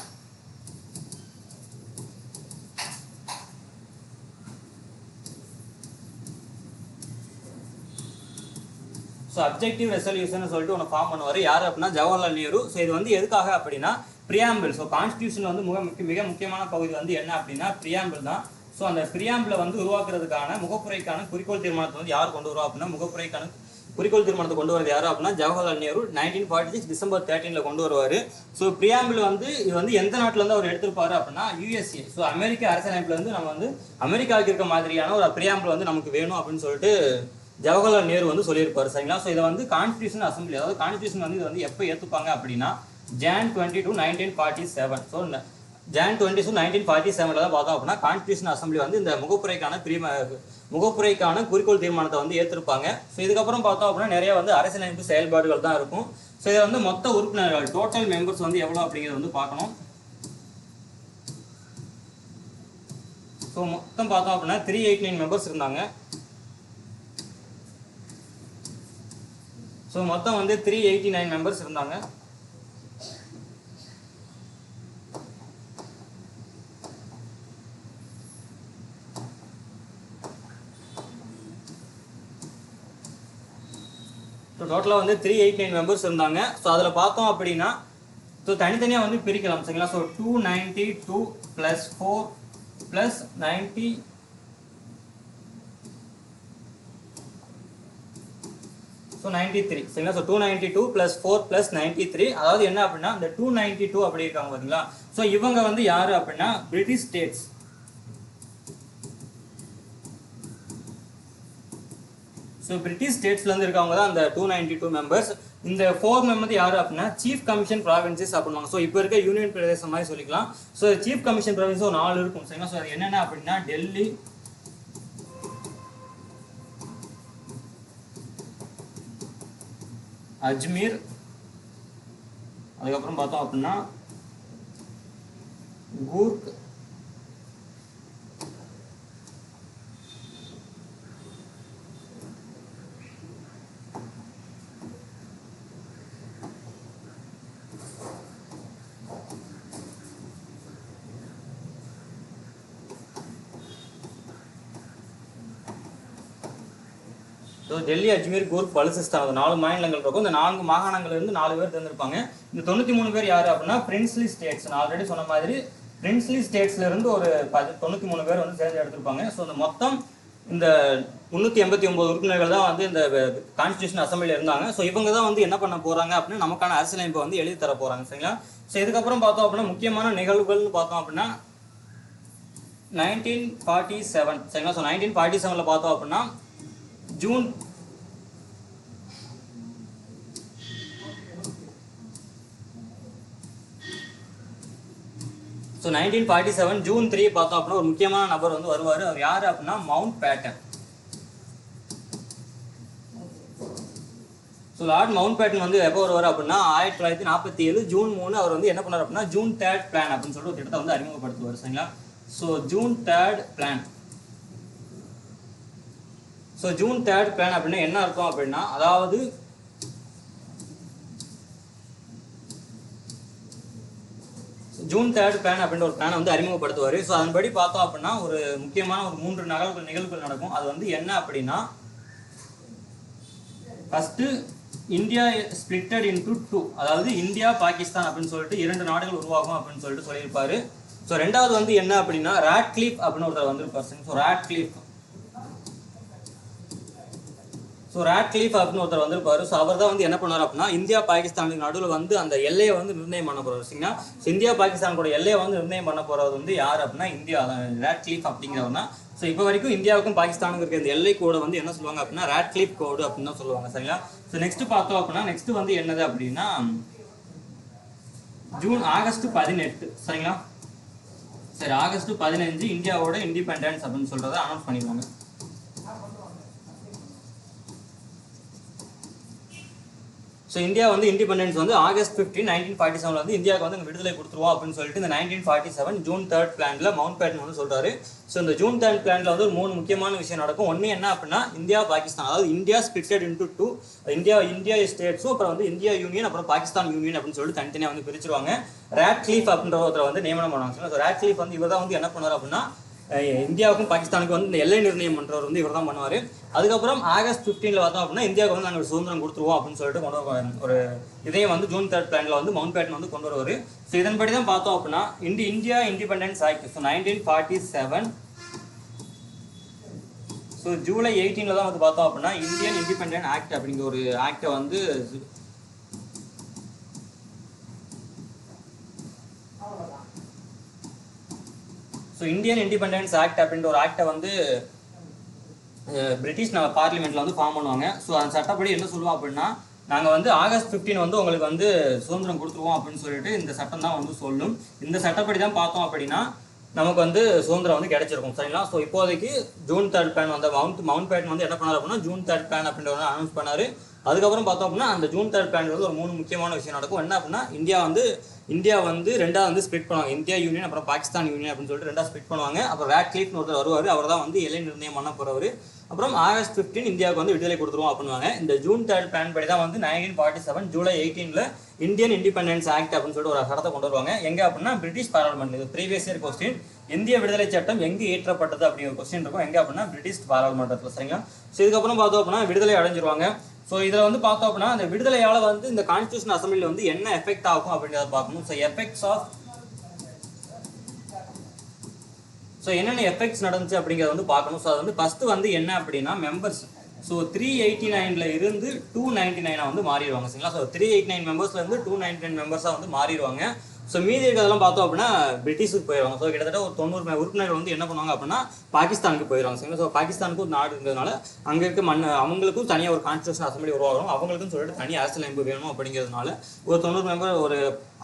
ஸோ அப்ஜெக்டிவ் ரெசல்யூஷன் சொல்லிட்டு ஒன்று ஃபார்ம் பண்ணுவார். யார் அப்படின்னா ஜவஹர்லால் நேரு. ஸோ இது வந்து எதுக்காக அப்படின்னா பிரியாம்பிள். ஸோ கான்ஸ்டியூஷன் வந்து மிக முக்கியமான பகுதி வந்து என்ன அப்படின்னா பிரியாம்பிள் தான். ஸோ அந்த பிரியாம்பிளை வந்து உருவாக்குறதுக்கான முகப்புரைக்கான குறிக்கோள் தீர்மானத்தை வந்து யார் கொண்டு வருவா அப்படின்னா முகப்புரைக்கான குறிக்கோள் தீர்மானத்தை கொண்டு வரது யார் அப்படின்னா ஜவஹர்லால் நேரு 1946 டிசம்பர் 13 கொண்டு வருவார். ஸோ பிரியாம்பிள் வந்து இது வந்து எந்த நாட்டிலேருந்து அவர் எடுத்திருப்பாரு அப்படின்னா USA. ஸோ அமெரிக்க அரசியலமைப்புலேருந்து நம்ம வந்து அமெரிக்காவுக்கு இருக்க மாதிரியான ஒரு பிரியாம்பிள் வந்து நமக்கு வேணும் அப்படின்னு சொல்லிட்டு ஜவஹர்லால் நேரு வந்து சொல்லியிருப்பாரு. சரிங்களா? ஸோ இதை வந்து கான்ஸ்டியூஷன் அசம்பிளி, அதாவது கான்ஸ்டியூஷன் வந்து இது வந்து எப்போ ஏற்றுப்பாங்க அப்படின்னா Jan 22, 1947. ஸோ Jan 22, 1947 தான் பார்த்தோம் அப்படின்னா கான்ஸ்டியூஷன் அசம்பிளி வந்து இந்த முகப்புரைக்கான குறிக்கோள் தீர்மானத்தை வந்து ஏற்றிருப்பாங்க. ஸோ இதுக்கப்புறம் பார்த்தோம் அப்படின்னா நிறைய வந்து அரசியலமைப்பு செயல்பாடுகள் தான் இருக்கும். ஸோ இதை வந்து மொத்த உறுப்பினர்கள் டோட்டல் மெம்பர்ஸ் வந்து எவ்வளோ அப்படிங்கிறத வந்து பார்க்கணும். ஸோ மொத்தம் பார்த்தோம் அப்படின்னா 389 மெம்பர்ஸ் இருந்தாங்க. ஸோ மொத்தம் வந்து 389 மெம்பர்ஸ் இருந்தாங்க. ஸோ டோட்டலாக வந்து 389 மெம்பர்ஸ் இருந்தாங்க. ஸோ அதில் பார்த்தோம் அப்படின்னா ஸோ தனித்தனியாக வந்து பிரிக்கலாம். சரிங்களா? So 292 + 4 + 90 so 93. சரிங்களா? ஸோ 292 + 4 + 93. அதாவது என்ன அப்படின்னா இந்த 292 அப்படி இருக்காங்க பார்த்தீங்களா? ஸோ இவங்க வந்து யாரு அப்படின்னா பிரிட்டிஷ் ஸ்டேட்ஸ். ஸோ பிரிட்டிஷ் ஸ்டேட்ஸ்லேருந்து இருக்கவங்க தான் அந்த 292 மெம்பர்ஸ். இந்த 4 மெம்பர் யாரு அப்படின்னா சீஃப் கமிஷன் ப்ராவின்சஸ் அப்படின்வாங்க. ஸோ இப்போ இருக்க யூனியன் பிரதேசம் மாதிரி சொல்லிக்கலாம். ஸோ சீஃப் கமிஷன் ப்ராவின்ஸ் ஒரு 4 இருக்கும். சரிங்களா? ஸோ அது என்னென்ன அப்படின்னா டெல்லி, அஜ்மீர், அதுக்கப்புறம் பார்த்தோம் அப்படின்னா கூர்க், ஸோ டெல்லி, அஜ்மீர், கூர்க், பலுசிஸ்தான் 4 மாநிலங்கள் இருக்கும். இந்த 4 மாகாணங்கள்லேருந்து 4 பேர் தேர்ந்தெடுப்பாங்க. இந்த 93 பேர் யார் அப்படின்னா பிரின்ஸ்லி ஸ்டேட்ஸ். நான் ஆல்ரெடி சொன்ன மாதிரி பிரின்ஸ்லி ஸ்டேட்ஸ்லேருந்து ஒரு 93 பேர் வந்து தேர்ந்தெடுத்திருப்பாங்க. ஸோ இந்த மொத்தம் இந்த 389 உறுப்பினர்கள் தான் வந்து இந்த கான்ஸ்டியூஷன் அசம்பிளியில் இருந்தாங்க. ஸோ இவங்க தான் வந்து என்ன பண்ண போகிறாங்க அப்படின்னா நமக்கான அரசியலமைப்பை வந்து எழுதி தர போகிறாங்க. சரிங்களா? ஸோ இதுக்கப்புறம் பார்த்தோம் அப்படின்னா முக்கியமான நிகழ்வுகள்னு பார்த்தோம் அப்படின்னா 1947. சரிங்களா? ஸோ 1947 பார்த்தோம் அப்படின்னா ஜூன் ஸோ 1947 ஜூன் 3 பார்த்தோம் அப்படின்னா ஒரு முக்கியமான நபர் வந்து வருவார். அவர் யார் அப்படின்னா Mountbatten. So Lord Mountbatten வந்து எப்போ வருவார் அப்படின்னா 1947 ஜூன் 3 அவர் வந்து என்ன பண்ணார் அப்படின்னா ஜூன் 3 பிளான் அப்படின்னு சொல்லிட்டு ஒரு திட்டத்தை வந்து அறிமுகப்படுத்துவார். சரிங்களா? So June 3 plan. So June 3 plan அப்படின்னா என்ன அர்த்தம் அப்படின்னா, அதாவது ஜூன் 3 பிளான் அப்படின்ற ஒரு பிளானை வந்து அறிமுகப்படுத்துவார். ஸோ அதன்படி பார்த்தோம் அப்படின்னா ஒரு முக்கியமான ஒரு 3 நிகழ்வுகள் நடக்கும். அது வந்து என்ன அப்படின்னா, ஃபர்ஸ்ட் இந்தியா ஸ்பிளிட்டட் இன்டு 2, அதாவது இந்தியா பாகிஸ்தான் அப்படின்னு சொல்லிட்டு 2 நாடுகள் உருவாகும் அப்படின்னு சொல்லிட்டு சொல்லியிருப்பாரு. ஸோ ரெண்டாவது வந்து என்ன அப்படின்னா ராட்க்ளிஃப் அப்படின்னு ஒருத்தர் வந்திருப்பார். ஸோ ராட்க்ளிஃப் அப்படின்னு ஒருத்தர் வந்திருப்பாரு. ஸோ அவர் தான் வந்து என்ன பண்ணார் அப்படின்னா இந்தியா பாகிஸ்தானுக்கு நடுவில் வந்து அந்த எல்லையை வந்து நிர்ணயம் பண்ண போறாரு. சரிங்களா? இந்தியா பாகிஸ்தான் கூட எல்லையை வந்து நிர்ணயம் பண்ண போறது வந்து யார் அப்படின்னா இந்தியா ராட்க்ளிஃப் அப்படிங்கிறவர் தான். ஸோ இப்போ வரைக்கும் இந்தியாவுக்கும் பாகிஸ்தானுக்கும் இருக்க இந்த எல்லை கோடு வந்து என்ன சொல்லுவாங்க அப்படின்னா ராட்க்ளிஃப் கோடு அப்படின்னு தான் சொல்லுவாங்க. சரிங்களா? ஸோ நெக்ஸ்ட் பார்த்தோம் அப்படின்னா நெக்ஸ்ட் வந்து என்னது அப்படின்னா ஆகஸ்ட் 18. சரிங்களா? சரி, ஆகஸ்ட் 15 இந்தியாவோட இண்டிபெண்டன்ஸ் அப்படின்னு சொல்றதை அனௌன்ஸ் பண்ணிடுவாங்க. ஸோ இந்தியா வந்து இண்டிபெண்டன்ஸ் வந்து ஆகஸ்ட் 15, 1947 வந்து இந்தியாவுக்கு வந்து விடுதலை கொடுத்துருவோம் அப்படின்னு சொல்லிட்டு இந்த 1947 ஜூன் 3 பிளான்ல மவுண்ட் பேட்டன் வந்து சொல்றாரு. ஸோ இந்த ஜூன் 3 பிளான்ல வந்து ஒரு 3 முக்கியமான விஷயம் நடக்கும். ஒன்று என்ன அப்படின்னா இந்தியா பாகிஸ்தான், அதாவது இந்தியா ஸ்பிளிட்டட் இன்டு 2, இந்தியா ஸ்டேட்ஸும் அப்புறம் வந்து இந்தியா யூனியன் அப்புறம் பாகிஸ்தான் யூனியன் அப்படின்னு சொல்லிட்டு தனித்தனியாக வந்து பிரிச்சிருவாங்க. ராட்க்ளிஃப் அப்படின்ற ஒருத்தர் வந்து நியமனம் பண்ணுவாங்க. ஸோ ராட்க்ளிஃப் வந்து இவர் தான் வந்து என்ன பண்ணுவார் அப்படின்னா இந்தியாவுக்கும் பாகிஸ்தானுக்கும் வந்து இந்த எல்லை நிர்ணயம் பண்றவர் வந்து இவர் தான் பண்ணுவார். அதுக்கப்புறம் ஆகஸ்ட் 15 பார்த்தோம் அப்படின்னா இந்தியாவுக்கு வந்து நாங்கள் சுதந்திரம் கொடுத்துருவோம் அப்படின்னு சொல்லிட்டு கொண்டு வருவாங்க. ஒரு இதையும் வந்து ஜூன் 3 பிளான்ல வந்து மவுண்ட் பேட்டன் வந்து கொண்டு வருவார். ஸோ இதன்படி தான் பார்த்தோம் அப்படின்னா India independence act 1947. So July 18 தான் வந்து பார்த்தோம் அப்படின்னா இந்தியன் இண்டிபெண்டன்ட் ஆக்ட் அப்படிங்கிற ஒரு ஆக்டை வந்து இந்தியன் இண்டிபெண்டன்ஸ் ஆக்ட் அப்படின்ற ஒரு ஆக்டை வந்து பிரிட்டிஷ் பார்லிமெண்ட்ல வந்து ஃபார்ம் பண்ணுவாங்க. ஸோ அந்த சட்டப்படி என்ன சொல்லுவோம் அப்படின்னா நாங்கள் வந்து ஆகஸ்ட் 15 வந்து உங்களுக்கு வந்து சுதந்திரம் கொடுத்துருவோம் அப்படின்னு சொல்லிட்டு இந்த சட்டம் தான் வந்து சொல்லும். இந்த சட்டப்படி தான் பார்த்தோம் அப்படின்னா நமக்கு வந்து சுதந்திரம் வந்து கிடைச்சிருக்கும். சரிங்களா? ஸோ இப்போதைக்கு ஜூன் 3 பிளான் வந்து மவுண்ட் பேட்டன் வந்து என்ன பண்ணார் அப்படின்னா ஜூன் 3 பிளான் அப்படின்ற ஒரு அனௌன்ஸ் பண்ணாரு. அதுக்கப்புறம் பார்த்தோம் அப்படின்னா அந்த ஜூன் 3 பிளான் வந்து ஒரு 3 முக்கியமான விஷயம் நடக்கும். என்ன அப்படின்னா இந்தியா வந்து ரெண்டாக வந்து ஸ்பிளிட் பண்ணுவாங்க. இந்தியா யூனியன் அப்புறம் பாகிஸ்தான் யூனியன் அப்படின்னு சொல்லிட்டு ரெண்டாக ஸ்பிளிட் பண்ணுவாங்க. அப்புறம் ராட்க்ளிஃப்னு ஒருத்தர் வருவார். அவர் தான் வந்து எல்லை நிர்ணயம் பண்ண போறவர். அப்புறம் ஆகஸ்ட் 15 இந்தியாவுக்கு வந்து விடுதலை கொடுத்துருவோம் அப்படின்வாங்க. இந்த ஜூன் 3 பிளான் படி தான் வந்து 1947 ஜூலை 18 இந்தியன் இண்டிபெண்டன்ஸ் ஆக்ட் அப்படின்னு சொல்லிட்டு ஒரு சட்டத்தை கொண்டு வருவாங்க. எங்க அப்படின்னா பிரிட்டிஷ் பார்லிமெண்ட். இது ப்ரீவியஸ் இயர் கொஸ்டின். இந்திய விடுதலை சட்டம் எங்கு ஏற்றப்பட்டது அப்படிங்கிற கொஸ்டின் இருக்கும். எங்க அப்படின்னா பிரிட்டிஷ் பார்லிமெண்ட்ல. சரிங்களா? ஸோ இதுக்கப்புறம் பார்த்தோம் அப்படின்னா விடுதலை அடைஞ்சிருவாங்க. ஸோ இதில் வந்து பார்த்தோம் அப்படின்னா அந்த விடுதலையால் வந்து இந்த கான்ஸ்டியூஷன் அசம்பிளியில் வந்து என்ன எஃபெக்ட் ஆகும் அப்படின்றத பார்க்கணும். ஸோ என்னென்ன எஃபெக்ட்ஸ் நடந்துச்சு அப்படிங்கிறத வந்து பார்க்கணும். ஸோ அது வந்து ஃபர்ஸ்ட் வந்து என்ன அப்படின்னா மெம்பர்ஸ். ஸோ 389 இருந்து 299 வந்து மாறிடுவாங்க. சரிங்களா? ஸோ 389 மெம்பர்ஸ்ல இருந்து 299 மெம்பர்ஸாக வந்து மாறிடுவாங்க. ஸோ மீதி இருக்கிறதெல்லாம் பார்த்தோம் அப்படின்னா பிரிட்டிஷுக்கு போயிடுவாங்க. ஸோ கிட்டத்தட்ட ஒரு 90 உறுப்பினர்கள் வந்து என்ன பண்ணுவாங்க அப்படின்னா பாகிஸ்தானுக்கு போயிடுவாங்க. சரிங்களா? ஸோ பாகிஸ்தானுக்கு ஒரு நாடு இருந்ததுனால அங்கே இருக்க அவங்களுக்கும் தனியாக ஒரு கான்ஸ்டியூஷன் அசம்பிளி உருவாகும். அவங்களுக்கும் சொல்லிட்டு தனி அரசியலமைப்பு வேணும் அப்படிங்கிறதுனால ஒரு 90 மெம்பர் ஒரு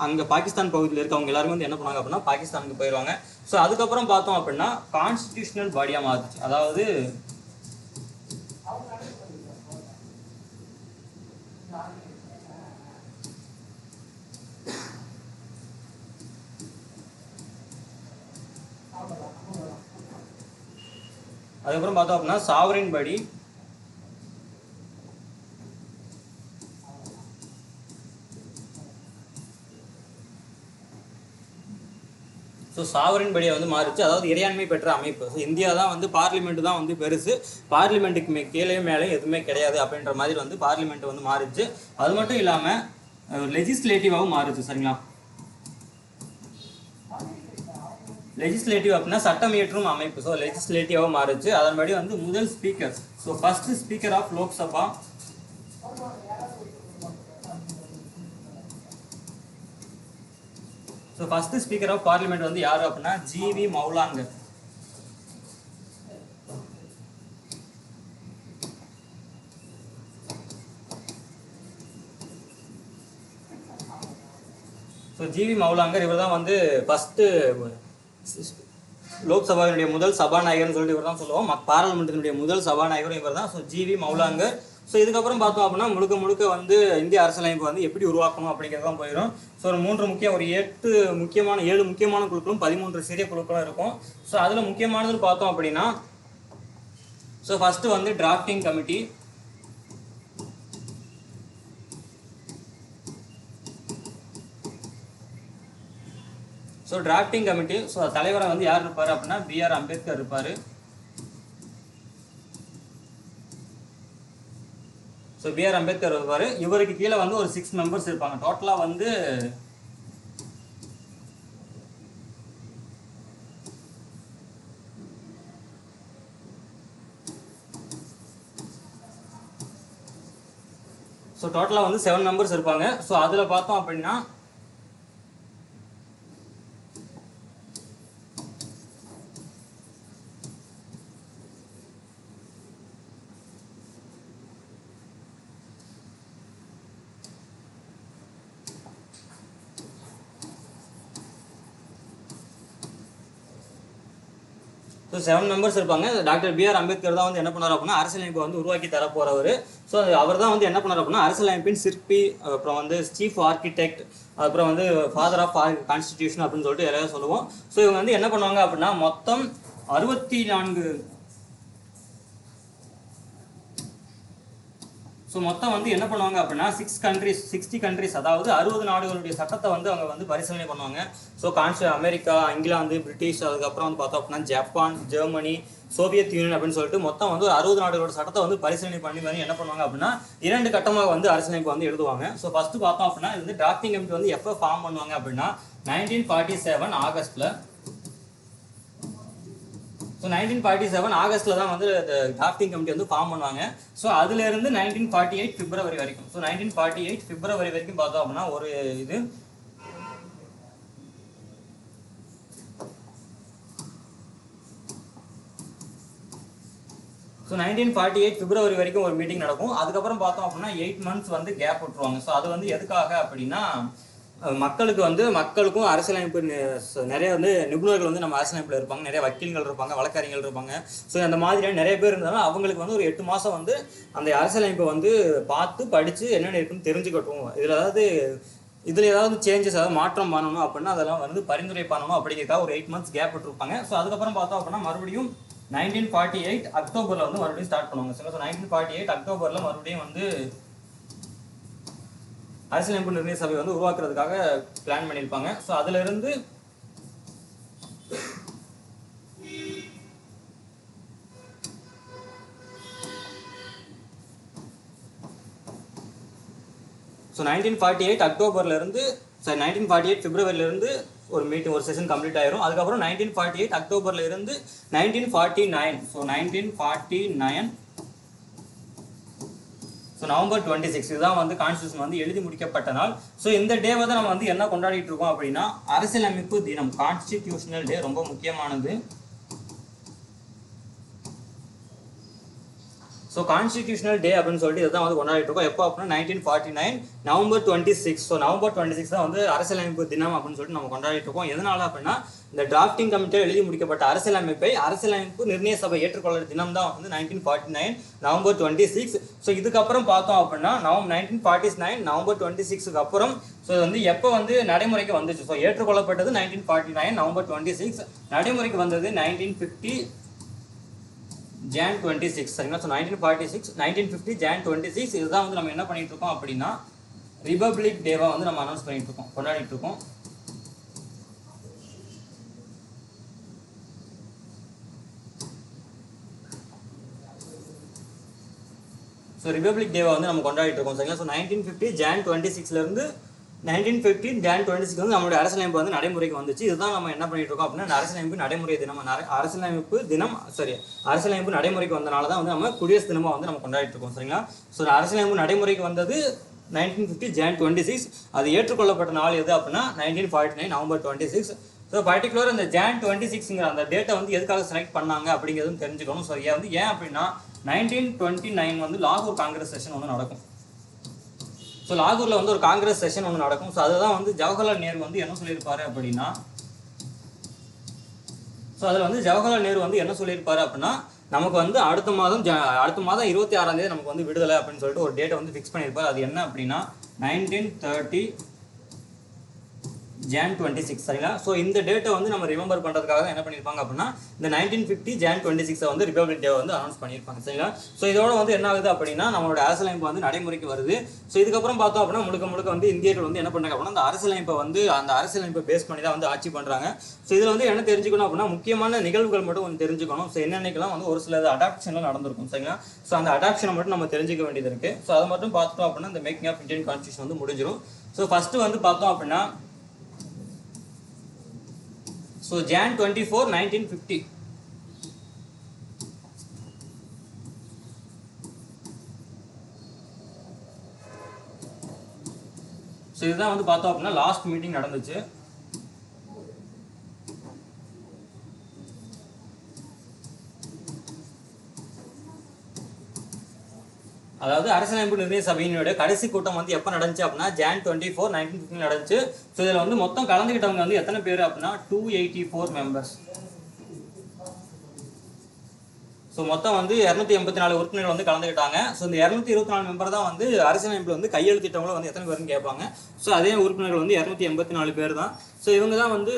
அங்கே பாகிஸ்தான் பகுதியில் இருக்கவங்க எல்லாரும் வந்து என்ன பண்ணுவாங்க அப்படின்னா பாகிஸ்தானுக்கு போயிடுவாங்க. ஸோ அதுக்கப்புறம் பார்த்தோம் அப்படின்னா கான்ஸ்டிடியூஷனல் பாடியாக மாறுச்சு. அதாவது அதுக்கப்புறம் பார்த்தோம் அப்படின்னா சாவரின் படி. ஸோ சாவரின் படியை வந்து மாறிச்சு. அதாவது இறையாண்மை பெற்ற அமைப்பு. ஸோ இந்தியா தான் வந்து பார்லிமெண்ட் தான் வந்து பெருசு, பார்லிமெண்ட்டுக்கு கீழே மேலே எதுவுமே கிடையாது அப்படின்ற மாதிரி வந்து பார்லிமெண்ட் வந்து மாறிச்சு. அது மட்டும் இல்லாமல் லெஜிஸ்லேட்டிவாகவும் மாறுச்சு. சரிங்களா? லெஜிஸ்லேட்டிவ் அப்படின்னா சட்டம் இயற்றும் அமைப்பு. ஸோ லெஜிஸ்லேட்டிவாக மாறுச்சு. அதன்படி வந்து முதல் speaker. So first speaker of Lok Sabha. So first speaker of parliament வந்து யாரு அப்படின்னா G V Mavalankar. So G V Mavalankar இவர் தான் வந்து ஃபஸ்ட்டு லோக்சபாவினுடைய முதல் சபாநாயகர்னு சொல்லிட்டு இவர் தான் சொல்லுவோம். பாராளுமன்றத்தினுடைய முதல் சபாநாயகரும் இவர் தான். So G V Mavalankar. ஸோ இதுக்கப்புறம் பார்த்தோம் அப்படின்னா முழுக்க வந்து இந்திய அரசியலமைப்பு வந்து எப்படி உருவாக்கணும் அப்படிங்கிறதான் போயிடும். ஸோ ஒரு 7 முக்கியமான குழுக்களும் 13 சிறிய குழுக்களும் இருக்கும். ஸோ அதில் முக்கியமானதுன்னு பார்த்தோம் அப்படின்னா ஸோ ஃபஸ்ட்டு வந்து drafting committee. So drafting committee so தலைவராக வந்து யார் இருப்பார் அப்படின்னா B.R. அம்பேத்கர் இருப்பார். So B.R. அம்பேத்கர் இருப்பார். இவருக்கு கீழே வந்து ஒரு 6 மெம்பர்ஸ் இருப்பாங்க. டோட்டலாக வந்து ஸோ டோட்டலாக வந்து 7 மெம்பர்ஸ் இருப்பாங்க. ஸோ அதில் பார்த்தோம் அப்படின்னா ஸோ 7 மெம்பர்ஸ் இருப்பாங்க. Doctor B.R. அம்பேத்கர் தான் வந்து என்ன பண்ணார் அப்படின்னா அரசியலமைப்பை வந்து உருவாக்கி தர போகிறவர். ஸோ அவர் தான் வந்து என்ன பண்ணார் அப்படின்னா அரசியலமைப்பின் சிற்பி, அப்புறம் வந்து சீஃப் ஆர்கிடெக்ட், அப்புறம் வந்து ஃபாதர் ஆஃப் கான்ஸ்டிடியூஷன் அப்படின்னு சொல்லிட்டு எல்லாரும் சொல்லுவோம். ஸோ இவங்க வந்து என்ன பண்ணுவாங்க அப்படின்னா மொத்தம் 64 ஸோ மொத்தம் வந்து என்ன பண்ணுவாங்க அப்படின்னா 60 கண்ட்ரிஸ் அதாவது 60 நாடுகளுடைய சட்டத்தை வந்து அவங்க வந்து பரிசீலனை பண்ணுவாங்க. ஸோ அமெரிக்கா, இங்கிலாந்து, பிரிட்டிஷ், அதுக்கப்புறம் வந்து பார்த்தோம் அப்படின்னா ஜப்பான், ஜெர்மனி, சோவியத் யூனியன் அப்படின்னு சொல்லிட்டு மொத்தம் வந்து 60 நாடுகளோட சட்டத்தை வந்து பரிசீலனை பண்ணி என்ன பண்ணுவாங்க அப்படின்னா 2 கட்டமாக வந்து அரசியலமைப்பு வந்து எழுதுவாங்க. ஸோ ஃபர்ஸ்ட் பார்த்தோம் அப்படின்னா இது வந்து டிராஃப்டிங் கமிட்டி வந்து எப்போ ஃபார்ம் பண்ணுவாங்க அப்படின்னா 1947 ஆகஸ்ட்ல. ஸோ 1947 ஆகஸ்ட்டில் தான் வந்து டிராஃப்டிங் கமிட்டி வந்து ஃபார்ம் பண்ணுவாங்க. ஸோ அதுலேருந்து 1948 பிப்ரவரி வரைக்கும். ஸோ 1948 பிப்ரவரி வரைக்கும் பார்த்தோம் அப்படின்னா ஒரு இது. ஸோ 1948 பிப்ரவரி வரைக்கும் ஒரு மீட்டிங் நடக்கும். அதுக்கப்புறம் பார்த்தோம் அப்படின்னா 8 months வந்து கேப் விட்டுருவாங்க. ஸோ அது வந்து எதுக்காக அப்படின்னா மக்களுக்கும் அரசியலமைப்பு நிறைய வந்து நிபுணர்கள் வந்து நம்ம அரசியலமைப்பில் இருப்பாங்க, நிறைய வக்கீல்கள் இருப்பாங்க, வழக்கறிஞர்கள் இருப்பாங்க. ஸோ அந்த மாதிரியான நிறைய பேர் இருந்தாலும் அவங்களுக்கு வந்து ஒரு 8 மாதம் வந்து அந்த அரசியலமைப்பை வந்து பார்த்து படித்து என்னென்ன இருக்குன்னு தெரிஞ்சுக்கட்டும், இதில் ஏதாவது சேஞ்சஸ் ஏதாவது மாற்றம் பண்ணணும் அப்படின்னா அதெல்லாம் வந்து பரிந்துரை பண்ணணும் அப்படிங்கிறதுக்காக ஒரு 8 months கேப் விட்டுருப்பாங்க. ஸோ அதுக்கப்புறம் பார்த்தோம் அப்படின்னா மறுபடியும் 1948 அக்டோபரில் வந்து மறுபடியும் ஸ்டார்ட் பண்ணுவாங்க. ஸோ 1948 அக்டோபரில் மறுபடியும் வந்து அரசியலமைப்பு நிர்ணய சபை வந்து உருவாக்குறதுக்காக பிளான் பண்ணியிருப்பாங்க. ஸோ அதிலிருந்து ஸோ 1948 அக்டோபர்லேருந்து 1948 பிப்ரவரியிலேருந்து ஒரு மீட்டிங் ஒரு செஷன் கம்ப்ளீட் ஆயிரும். அதுக்கப்புறம் 1948 அக்டோபர்ல இருந்து 1949 ஸோ 1949 ஸோ நவம்பர் 26 இதுதான் வந்து கான்ஸ்டியூஷன் வந்து எழுதி முடிக்கப்பட்ட நாள். ஸோ இந்த டேவை தான் நம்ம வந்து என்ன கொண்டாடிட்டு இருக்கோம் அப்படின்னா அரசியலமைப்பு தினம், கான்ஸ்டிடியூஷனல் டே. ரொம்ப முக்கியமானது. ஸோ கான்ஸ்டிடியூஷனல் டே அப்படின்னு சொல்லிட்டு இதை தான் வந்து கொண்டாடிட்டு இருக்கோம். எப்போ அப்படின்னா 1949 நவம்பர் 26. ஸோ நவம்பர் 26 தான் வந்து அரசியலமைப்பு தினம் அப்படின்னு சொல்லிட்டு நம்ம கொண்டாடிட்டு இருக்கோம். எதனால அப்படின்னா இந்த டிராஃப்டிங் கமிட்டியில் எழுதி முடிக்கப்பட்ட அரசியலமைப்பு நிர்ணய சபை ஏற்றுக்கொள்ள தினம் தான் வந்து 1949 நவம்பர் 26. ஸோ இதுக்கப்புறம் பார்த்தோம் அப்படின்னா 1949 நவம்பர் 26க்கு அப்புறம் ஸோ வந்து எப்போ வந்து நடைமுறைக்கு வந்துச்சு. ஸோ ஏற்றுக்கொள்ளப்பட்டது 1949 நவம்பர் 26, நடைமுறைக்கு வந்தது 1950 Jan 26. சரிங்களா? ஸோ 1950 Jan 26 இதுதான் வந்து நம்ம என்ன பண்ணிட்டு இருக்கோம் அப்படின்னா ரிபப்ளிக் டேவா வந்து நம்ம அனௌன்ஸ் பண்ணிட்டு இருக்கோம், கொண்டாடிட்டு இருக்கோம். ஸோ ரிபப்ளிக் டேவை வந்து நம்ம கொண்டாடிட்டு இருக்கோம். சரிங்களா? ஸோ 1950 Jan 26லேருந்து 1950 Jan 26 வந்து நம்மளுடைய அரசியலமைப்பு வந்து நடைமுறைக்கு வந்துச்சு. இதுதான் நம்ம என்ன பண்ணிட்டு இருக்கோம் அப்படின்னா அரசியலமைப்பு நடைமுறை தினம். அரசியலமைப்பு நடைமுறைக்கு வந்தனால தான் வந்து நம்ம குடியரசு தினமாக வந்து நம்ம கொண்டாடிட்டு இருக்கோம். சரிங்களா? ஸோ அரசியலமைப்பு நடைமுறைக்கு வந்தது 1950 Jan 26. அது ஏற்றுக்கொள்ளப்பட்ட நாள் எது அப்படின்னா 1949 நவம்பர் 26. ஸோ பர்டிகுலர் இந்த Jan 26ங்கிற அந்த டேட்டை வந்து எதுக்காக செலக்ட் பண்ணாங்க அப்படிங்கிறதும் தெரிஞ்சுக்கணும். ஸோ ஏன் அப்படின்னா 1929 வந்து லாகூர் காங்கிரஸ் செஷன் வந்து நடக்கும். ஸோ லாகூரில் வந்து ஒரு காங்கிரஸ் செஷன் ஒன்று நடக்கும். ஸோ அதுதான் வந்து ஜவஹர்லால் நேரு வந்து என்ன சொல்லியிருப்பாரு அப்படின்னா, ஸோ அதில் வந்து ஜவஹர்லால் நேரு வந்து என்ன சொல்லியிருப்பாரு அப்படின்னா, நமக்கு வந்து அடுத்த மாதம் 26ஆம் தேதி நமக்கு வந்து விடுதலை அப்படின்னு சொல்லிட்டு ஒரு டேட்டை வந்து ஃபிக்ஸ் பண்ணியிருப்பார். அது என்ன அப்படின்னா 1930 Jan 26, சரிங்களா? ஸோ இந்த டேட்டை வந்து நம்ம ரிமெம்பர் பண்ணுறதுக்காக என்ன பண்ணியிருப்பாங்க அப்படின்னா, இந்த 1950 Jan 26 வந்து ரிபப்ளிக் டே வந்து அனௌன்ஸ் பண்ணியிருப்பாங்க, சரிங்களா? ஸோ இதோட வந்து என்ன ஆகுது அப்படின்னா நம்மளோட அரசியலமைப்பு வந்து நடைமுறைக்கு வருது. ஸோ இதுக்கப்புறம் பார்த்தோம் அப்படின்னா முழுக்க வந்து இந்தியர்கள் வந்து என்ன பண்ணுறாங்க அப்படின்னா அந்த அரசியலமைப்பை பேஸ் பண்ணி தான் வந்து ஆட்சி பண்ணுறாங்க. ஸோ இதில் வந்து என்ன தெரிஞ்சுக்கணும் அப்படின்னா, முக்கியமான நிகழ்வுகள் மட்டும் கொஞ்சம் தெரிஞ்சுக்கணும். ஸோ என்னென்னலாம் வந்து ஒரு சில அடாப்ஷன்லாம் நடந்திருக்கும், சரிங்களா? ஸோ அந்த அடாப்ஷனை மட்டும் நம்ம தெரிஞ்சுக்க வேண்டியது இருக்குது. ஸோ அதை மட்டும் பார்த்துட்டோம் அப்படின்னா இந்த மேக்கிங் ஆஃப் இந்தியன் கான்ஸ்டியூஷன் வந்து முடிஞ்சிடும். ஸோ ஃபஸ்ட்டு வந்து பார்த்தோம் அப்படின்னா, so Jan 24, 1950. ஸோ இதுதான் வந்து பார்த்தோம் அப்படின்னா லாஸ்ட் மீட்டிங் நடந்துச்சு. அதாவது அரசியலமைப்பு நிர்ணய சபையினுடைய கடைசி கூட்டம் வந்து எப்போ நடந்துச்சு அப்படின்னா Jan 24, 1950 நடந்துச்சு. ஸோ இதில் வந்து மொத்தம் கலந்துக்கிட்டவங்க வந்து எத்தனை பேர் அப்படின்னா 284 மெம்பர்ஸ். ஸோ மொத்தம் வந்து 284 உறுப்பினர்கள் வந்து கலந்துக்கிட்டாங்க. ஸோ இந்த 224 மெம்பர் தான் வந்து அரசியலமைப்பில் வந்து கையெழுத்திட்டவங்களும் வந்து எத்தனை பேருன்னு கேட்பாங்க. ஸோ அதே உறுப்பினர்கள் வந்து 284 பேர் தான். ஸோ இவங்க தான் வந்து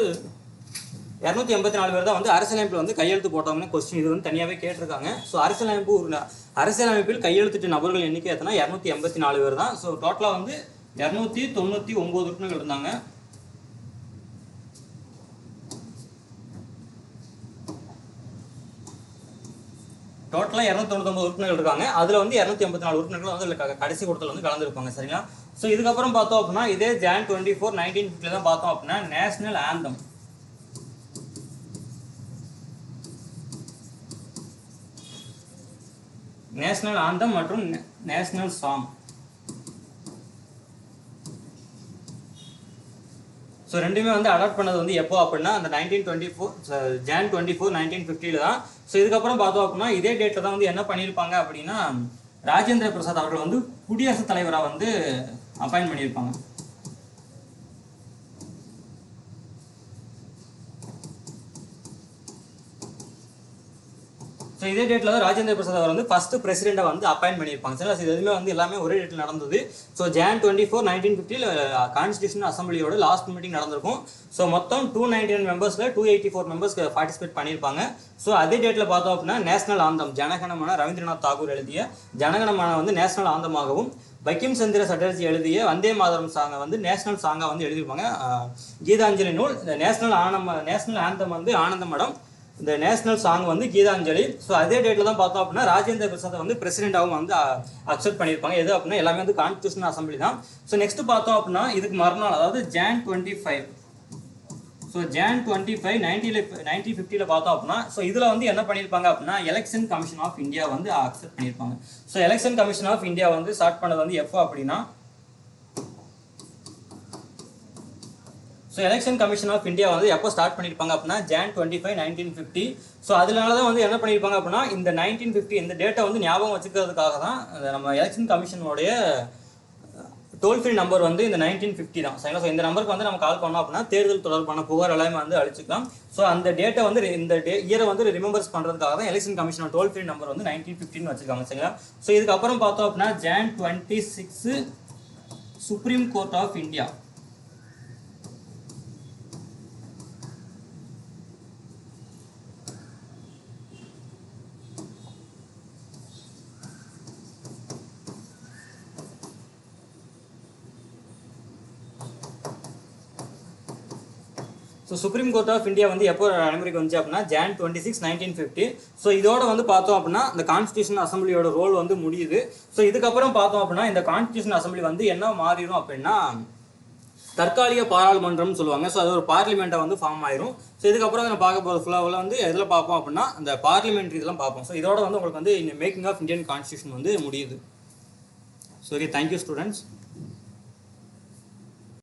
284 பேர் தான் வந்து அரசியலமைப்பில் வந்து கையெழுத்து போட்டவங்கன்னு கொஸ்டின் இது வந்து தனியாகவே கேட்டிருக்காங்க. ஸோ அரசியலமைப்பில் கையெழுத்திட்ட நபர்கள் எண்ணிக்கை எத்தனை 284 பேர் தான். ஸோ டோட்டலாக வந்து 299 உறுப்பினர்கள் இருந்தாங்க. டோட்டலாக 299 உறுப்பினர்கள் இருக்காங்க. அதில் வந்து 284 உறுப்பினர்கள் வந்து கடைசி கூட்டத்தில் வந்து கலந்துருப்பாங்க, சரிங்களா? ஸோ இதுக்கப்புறம் பார்த்தோம் அப்படின்னா இதே Jan 24, 1950 தான் பார்த்தோம் அப்படின்னா நேஷனல் ஆந்தம். நேஷனல் ஆந்தம் மற்றும் நேஷனல் சாங். ஸோ ரெண்டுமே வந்து அடாப்ட் பண்ணது வந்து எப்போ அப்படின்னா அந்த Jan 24, 1950 தான். ஸோ இதுக்கப்புறம் பார்த்தோம் அப்படின்னா இதே டேட்டில் தான் வந்து என்ன பண்ணியிருப்பாங்க அப்படின்னா ராஜேந்திர பிரசாத் அவர்கள் வந்து குடியரசுத் தலைவராக வந்து அப்பாயின்ட் பண்ணியிருப்பாங்க. ஸோ இதே டேட்டில் தான் ராஜேந்திர பிரசாத் அவர் வந்து ஃபர்ஸ்ட் பிரசிடென்ட்டை வந்து அப்பாயின்ட் பண்ணியிருப்பாங்க, சார். ஸோ இதுவுமே வந்து எல்லாமே ஒரே டேட்டில் நடந்தது. ஸோ Jan 24, 1950 கான்ஸ்டியூஷன் அசம்பிளியோட லாஸ்ட் மீட்டிங் நடந்திருக்கும். ஸோ மொத்தம் 299 மெம்பர்ஸில் 284 மெம்பர்ஸ் பார்ட்டிசிபேட் பண்ணியிருப்பாங்க. ஸோ அதே டேட்டில் பார்த்தோம் அப்படின்னா நேஷனல் ஆந்தம் ஜனகணமன ரவீந்திரநாத் தாகூர் எழுதிய ஜனகணமன வந்து நேஷனல் ஆந்தமாகவும், பங்கிம் சந்திர சட்டர்ஜி எழுதிய வந்தே மாதரம் சாங்கை வந்து நேஷனல் சாங்காக வந்து எழுதியிருப்பாங்க. கீதாஞ்சலி நூல் இந்த நேஷனல் ஆந்தம் வந்து ஆனந்த மடம், இந்த நேஷனல் சாங் வந்து கீதாஞ்சலி. ஸோ அதே டேட்டில் தான் பார்த்தோம் அப்படின்னா ராஜேந்திர பிரசாத் வந்து பிரசிடென்ட்டாகவும் வந்து அக்செப்ட் பண்ணியிருப்பாங்க. எது அப்படின்னா எல்லாமே வந்து கான்ஸ்டியூஷன் அசம்பிளி தான். ஸோ நெக்ஸ்ட் பார்த்தோம் அப்படின்னா இதுக்கு மறுநாள் அதாவது Jan 25. ஸோ Jan 25, 1950 பார்த்தோம் அப்படின்னா ஸோ இதில் வந்து என்ன பண்ணியிருப்பாங்க அப்படின்னா எலெக்ஷன் கமிஷன் ஆஃப் இந்தியா வந்து அக்செப்ட் பண்ணியிருப்பாங்க. So election commission of India வந்து ஸ்டார்ட் பண்ணது வந்து எப்போ அப்படின்னா so election commission of India வந்து எப்போ ஸ்டார்ட் பண்ணியிருப்பாங்க அப்படின்னா Jan 25, 1950. ஸோ அதனால தான் வந்து என்ன பண்ணியிருப்பாங்க அப்படின்னா இந்த 1950 இந்த டேட்டை வந்து ஞாபகம் வச்சுக்கிறதுக்காக தான் நம்ம எலெக்ஷன் கமிஷனுடைய டோல் ஃப்ரீ நம்பர் வந்து இந்த 1950 தான், சரிங்களா? ஸோ இந்த நம்பருக்கு வந்து நம்ம கால் பண்ணோம் அப்படின்னா தேர்தல் தொடர்பான புகார் எல்லாமே வந்து அழிச்சிக்கலாம். ஸோ அந்த டேட்டை வந்து இந்த இயரை வந்து ரிமெம்பர்ஸ் பண்ணுறதுக்காக தான் எலெக்ஷன் கமிஷனோட டோல் ஃப்ரீ நம்பர் வந்து 1950 வச்சுருக்காங்க, சரிங்களா? ஸோ இதுக்கப்புறம் பார்த்தோம் அப்படின்னா Jan 26 supreme court of India. So supreme court of India வந்து எப்போ நடைமுறைக்கு வந்துச்சு அப்படின்னா Jan 26, 1950. ஸோ இதோட வந்து பார்த்தோம் அப்படின்னா இந்த கான்ஸ்டியூஷன் அசம்பிளியோட ரோல் வந்து முடியுது. ஸோ இதுக்கப்புறம் பார்த்தோம் அப்படின்னா இந்த கான்ஸ்டியூஷன் அசம்பிளி வந்து என்ன மாறிடும் அப்படின்னா தற்காலிக பாராளுமன்றம்னு சொல்லுவாங்க. ஸோ அது ஒரு பார்லிமெண்ட்டை வந்து ஃபார்ம் ஆயிரும். ஸோ இதுக்கப்புறம் நம்ம பார்க்க போகிற ஃபுல்லாக வந்து எதில் பார்ப்போம் அப்படின்னா அந்த பார்லிமெண்ட்ரி இதெல்லாம் பார்ப்போம். ஸோ இதோட வந்து உங்களுக்கு வந்து இந்த மேக்கிங் ஆஃப் இந்தியன் கான்ஸ்டியூஷன் வந்து முடியுது. So okay, thank you students.